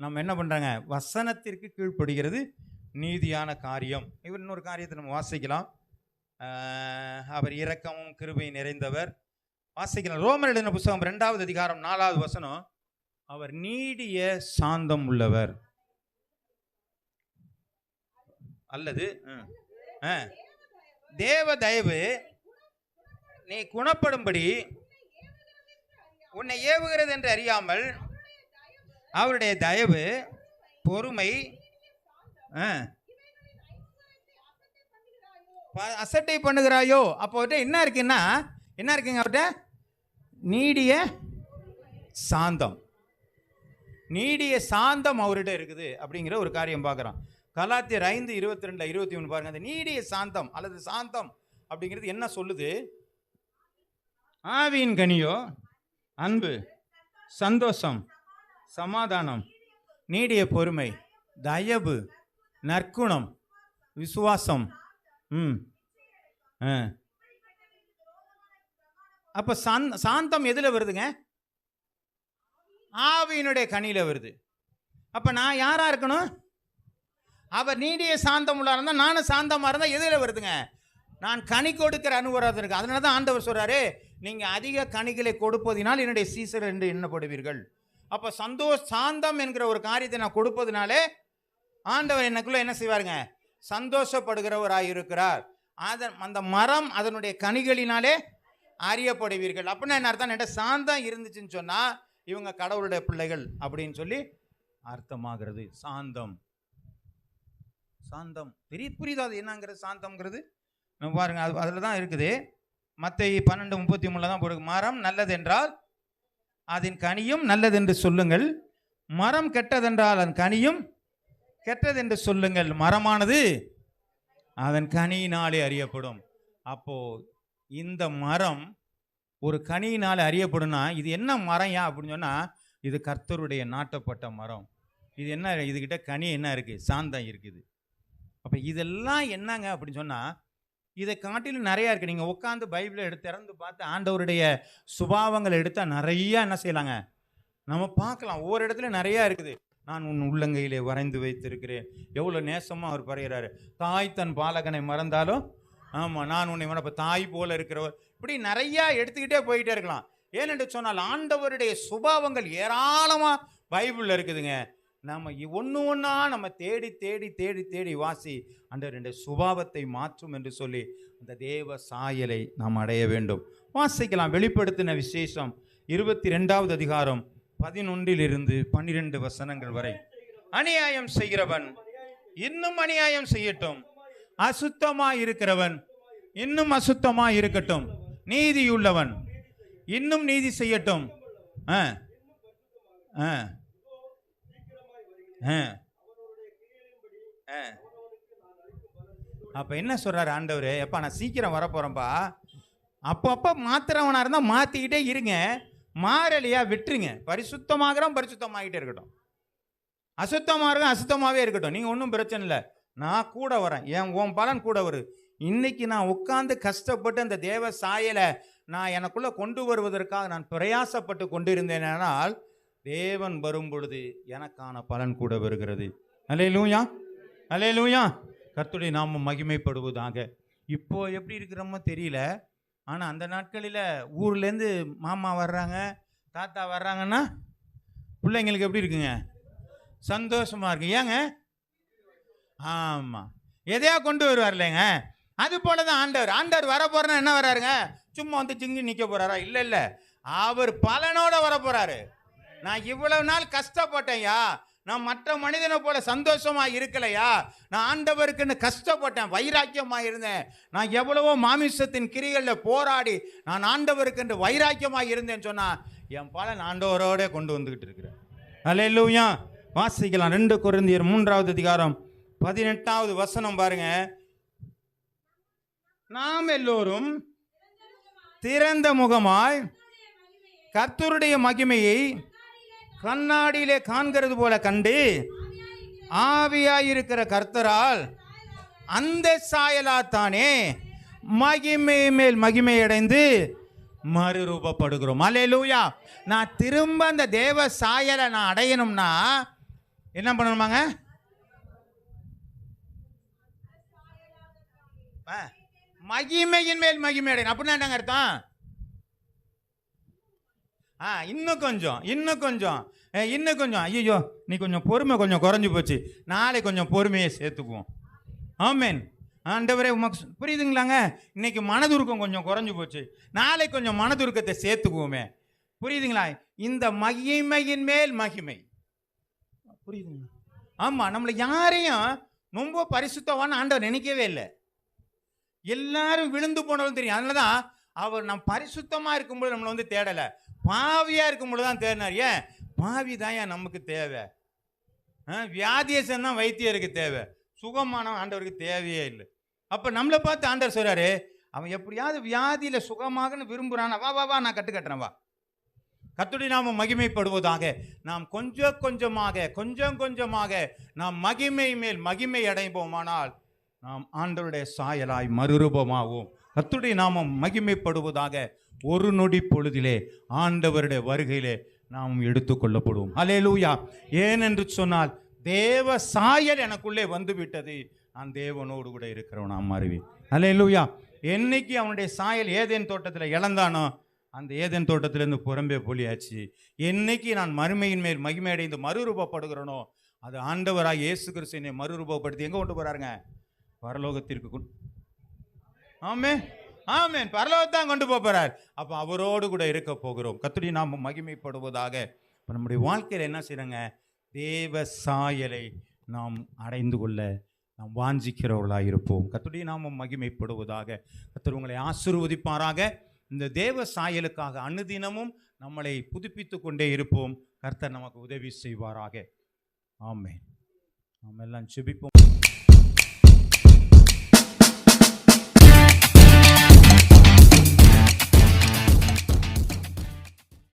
நம்ம என்ன பண்றாங்க, வசனத்திற்கு கீழ்ப்படுகிறது நீதியான காரியம். இவர் இன்னொரு காரியத்தை நம்ம வாசிக்கலாம். அவர் இரக்கமும் கிருபை நிறைந்தவர். வாசிக்கலாம் ரோமர் எழுதின புத்தகம் 2வது அதிகாரம் 4வது வசனம். அவர் நீடிய சாந்தம் உள்ளவர். அல்லது தேவ தயவு நீ குணப்படும்படி உன்னை ஏவுகிறது என்று அறியாமல் அவருடைய தயவு பொறுமை அசட்டை பண்ணுகிறாயோ. அப்போ என்ன இருக்குன்னா என்ன இருக்குங்க அவர்கிட்ட? நீடிய சாந்தம். நீடிய சாந்தம் அவர்கிட்ட இருக்குது அப்படிங்கிற ஒரு காரியம் பார்க்குறோம். கலாத்தியர் 5:22-23 பாருங்க. அந்த நீடிய சாந்தம் அல்லது சாந்தம் அப்படிங்கிறது என்ன சொல்லுது? ஆவியின் கனியோ அன்பு, சந்தோஷம், சமாதானம், நீடிய பொறுமை, தயவு, நற்குணம், விசுவாசம். அப்ப சாந்தம் எதுல வருதுங்க? ஆவியினுடைய கனியில வருது. அப்ப நான் யாரா இருக்கணும்? அவர் நீடிய சாந்தம் உள்ள இருந்தா நானும் சாந்தமா இருந்தா எதுல வருதுங்க? நான் கனி கொடுக்கிற அனுபவம் இருக்கு. அதனால தான் ஆண்டவர் சொல்றாரு, நீங்க அதிக கனிகளை கொடுப்பதினால் என்னுடைய சீசர் என்று எண்ணப்படுவீர்கள். அப்ப சாந்தம் என்கிற ஒரு காரியத்தை நான் கொடுப்பதுனாலே ஆண்டவர் எனக்குள்ள என்ன செய்வாருங்க? சந்தோஷப்படுகிறவராய் இருக்கிறார். அந்த மரம் அதனுடைய கனிகளினாலே அறியப்படுவீர்கள். அப்படின்னா என்ன அர்த்தம்? என்கிட்ட சாந்தம் இருந்துச்சுன்னு சொன்னா இவங்க கடவுளுடைய பிள்ளைகள் அப்படின்னு சொல்லி அர்த்தமாகிறது. சாந்தம் சாந்தம் புரியுதா? அது என்னங்கிறது சாந்தம்ங்கிறது நம்ம பாருங்க, அதில் தான் இருக்குது. மத்தேயு 12:33 தான் போடுங்க. மரம் நல்லது என்றால் அதன் கனியும் நல்லது என்று சொல்லுங்கள், மரம் கெட்டதென்றால் அதன் கனியும் கெட்டது என்று சொல்லுங்கள், மரமானது அதன் கனியினாலே அறியப்படும். அப்போ இந்த மரம் ஒரு கனியினாலே அறியப்படும்னா இது என்ன மரம் அப்படின்னு சொன்னா இது கர்த்தருடைய நாட்டப்பட்ட மரம். இது என்ன, இதுகிட்ட கனி என்ன இருக்கு? சாந்தம் இருக்குது. அப்போ இதெல்லாம் என்னங்க அப்படின்னு சொன்னா இதை காட்டிலும் நிறையா இருக்குது. நீங்கள் உட்காந்து பைபிளை திறந்து பார்த்து ஆண்டவருடைய சுபாவங்களை எடுத்தால் நிறையா என்ன செய்யலாங்க நம்ம பார்க்கலாம். ஒவ்வொரு இடத்துல நிறையா இருக்குது. நான் உன் உள்ளங்கையிலே வரைந்து வைத்திருக்கிறேன். எவ்வளோ நேசமாக அவர் பறையிறாரு. தாய் தன் பாலகனை மறந்தாலும் ஆமாம் நான் உன்னை மறப்ப தாய் போல இருக்கிறவர். இப்படி நிறையா எடுத்துக்கிட்டே போயிட்டே இருக்கலாம். ஏனென்று சொன்னால் ஆண்டவருடைய சுபாவங்கள் ஏராளமாக பைபிளில் இருக்குதுங்க. நம்ம ஒன்று ஒன்றா நம்ம தேடி தேடி தேடி தேடி வாசி ஆண்டவருடைய சுபாவத்தை மாற்றும் என்று சொல்லி அந்த தேவ சாயலை நாம் அடைய வேண்டும். வாசிக்கலாம். வெளிப்படுத்தின விசேஷம் 22வது அதிகாரம் 11-12 வசனங்கள் வரை. அநியாயம் செய்கிறவன் இன்னும் அநியாயம் செய்யட்டும், அசுத்தமாய் இருக்கிறவன் இன்னும் அசுத்தமாய் இருக்கட்டும், நீதியுள்ளவன் இன்னும் நீதி செய்யட்டும். அப்ப என்ன சொல்றாரு ஆண்டவரே? எப்பா நான் சீக்கிரம் வரப்போறேன்ப்பா, அப்பப்ப மாத்திரவனா இருந்தா மாத்திக்கிட்டே இருங்க, மாறலையா விட்டுருங்க. பரிசுத்தமாகறோம் பரிசுத்தமாகிட்டே இருக்கட்டும், அசுத்தமாக இருக்கும் அசுத்தமாகவே இருக்கட்டும். நீங்கள் ஒன்றும் பிரச்சனை இல்லை, நான் கூட வரேன், உன் பலன் கூட வரும். இன்னைக்கு நான் உட்கார்ந்து கஷ்டப்பட்டு அந்த தேவ சாயலை நான் எனக்குள்ள கொண்டு வருவதற்காக நான் பிரயாசப்பட்டு கொண்டிருந்தேனால் தேவன் வரும் பொழுது எனக்கான பலன் கூட வருகிறது. அல்லேலூயா அல்லேலூயா. கர்த்தருடைய நாமம் மகிமைப்படுவதாக. இப்போ எப்படி இருக்கிறோமோ தெரியல, ஆனால் அந்த நாட்களில் ஊர்லேருந்து மாமா வர்றாங்க தாத்தா வர்றாங்கன்னா பிள்ளைங்களுக்கு எப்படி இருக்குங்க? சந்தோஷமாக இருக்கு. ஏங்க? ஆமாம், எதையா கொண்டு வருவார் இல்லைங்க. அது போல தான் ஆண்டவர் வர போறேன்னா என்ன வர்றாருங்க? சும்மா வந்து சிங்கி நிற்க போறாரா? இல்லை இல்லை, அவர் பலனோட வர போறாரு. நான் இவ்வளவு நாள் கஷ்டப்பட்டேன்யா, நான் மற்ற மனிதனை போல சந்தோஷமா இருக்கலையா, நான் ஆண்டவருக்குன்னு கஷ்டப்பட்டேன், வைராக்கியமா இருந்தேன், நான் எவ்வளவோ மாமிசத்தின் கிரிகளில் போராடி நான் ஆண்டவருக்குன்னு வைராக்கியமா இருந்தேன்னு சொன்னா என் பலன் ஆண்டவரோட கொண்டு வந்துகிட்டு இருக்கிறேன். அல்லேலூயா. வாசிக்கலாம். 2 கொரிந்தியர் 3வது அதிகாரம் 18வது வசனம் பாருங்க. நாம் எல்லோரும் திறந்த முகமாய் கர்த்தருடைய மகிமையை கண்ணாடியிலே காண்கிறது போல கண்டு ஆவியாயிருக்கிற கர்த்தரால் அந்த சாயலாத்தானே மகிமை மேல் மகிமை அடைந்து மறுரூபப்படுகிறோம். அல்லேலூயா. நான் திரும்ப அந்த தேவ சாயலை நான் அடையணும்னா என்ன பண்ணணுமாங்க? மகிமையின் மேல் மகிமை அடையணும். அப்படின்னா என்னங்க அர்த்தம்? இன்னும் கொஞ்சம் ஐயோ நீ கொஞ்சம் பொறுமை கொஞ்சம் குறைஞ்சி போச்சு, நாளை கொஞ்சம் பொறுமையை சேர்த்துக்குவோம். ஆமென். ஆண்டவரே உமக்கு புரியுதுங்களாங்க? இன்னைக்கு மனதுருக்கம் கொஞ்சம் குறைஞ்சி போச்சு, நாளை கொஞ்சம் மனதுருக்கத்தை சேர்த்துக்குவோமே. புரியுதுங்களா? இந்த மகிமையின் மேல் மகிமை. புரியுதுங்களா? ஆமாம், நம்மளை யாரையும் ரொம்ப பரிசுத்தவான்னு ஆண்டவர் நினைக்கவே இல்லை. எல்லாரும் விழுந்து போனவங்க தெரியும். அதனால தான் அவர் நம் பரிசுத்தமாக இருக்கும்போது நம்மளை வந்து தேடலை, பாவியாக இருக்கும்போது தான் தேடினார். ஏன்? பாவி தான் ஏன் நமக்கு தேவை. வியாதியசன் தான் வைத்தியருக்கு தேவை, சுகமான ஆண்டவருக்கு தேவையே இல்லை. அப்போ நம்மளை பார்த்து ஆண்டவர் சொல்கிறாரு, அவன் எப்படியாவது வியாதியில் சுகமாகன்னு விரும்புகிறான், வா வா வா நான் கட்டுக்கட்டுறேன் வா. கர்த்தருடைய நாமம் மகிமைப்படுவதாக. நாம் கொஞ்சம் கொஞ்சமாக நாம் மகிமை மேல் மகிமை அடைவோமானால் நாம் ஆண்டவருடைய சாயலாய் மறுரூபமாவோம். கர்த்தருடைய நாமம் மகிமைப்படுவதாக. ஒரு நொடி பொழுதிலே ஆண்டவருடைய வருகையிலே நாம் எடுத்துக்கொள்ளப்படுவோம். அல்லேலூயா. ஏனென்று சொன்னால் தேவ சாயல் எனக்குள்ளே வந்து விட்டது, நான் தேவனோடு கூட இருக்கிறவன் நாம் அறிவேன். அல்லேலூயா. என்னைக்கு அவனுடைய சாயல் ஏதேன் தோட்டத்தில் இழந்தானோ அந்த ஏதேன் தோட்டத்திலிருந்து புறம்பே போலியாச்சு. என்னைக்கு நான் மறுமையின் மேல் மகிமை அடைந்து மறுரூபப்படுகிறனோ அது ஆண்டவராக இயேசு கிறிஸ்து என்னை மறுரூபப்படுத்தி எங்கே கொண்டு போறாருங்க? பரலோகத்திற்கு. ஆமென் ஆமென். பரலோகத்தான் கொண்டு போறார். அப்போ அவரோடு கூட இருக்க போகிறோம். கர்த்தருடைய நாமம் மகிமைப்படுவதாக. இப்போ நம்முடைய வாழ்க்கையில் என்ன செய்யறங்க? தேவ சாயலை நாம் அடைந்து கொள்ள நாம் வாஞ்சிக்கிறவர்களாக இருப்போம். கர்த்தருடைய நாமம் மகிமைப்படுவதாக. கர்த்தர் உங்களை ஆசீர்வதிப்பாராக. இந்த தேவ சாயலுக்காக அனுதினமும் நம்மளை புதுப்பித்து கொண்டே இருப்போம். கர்த்தர் நமக்கு உதவி செய்வாராக. ஆமென். நாம் எல்லாம் ஜெபிப்போம்.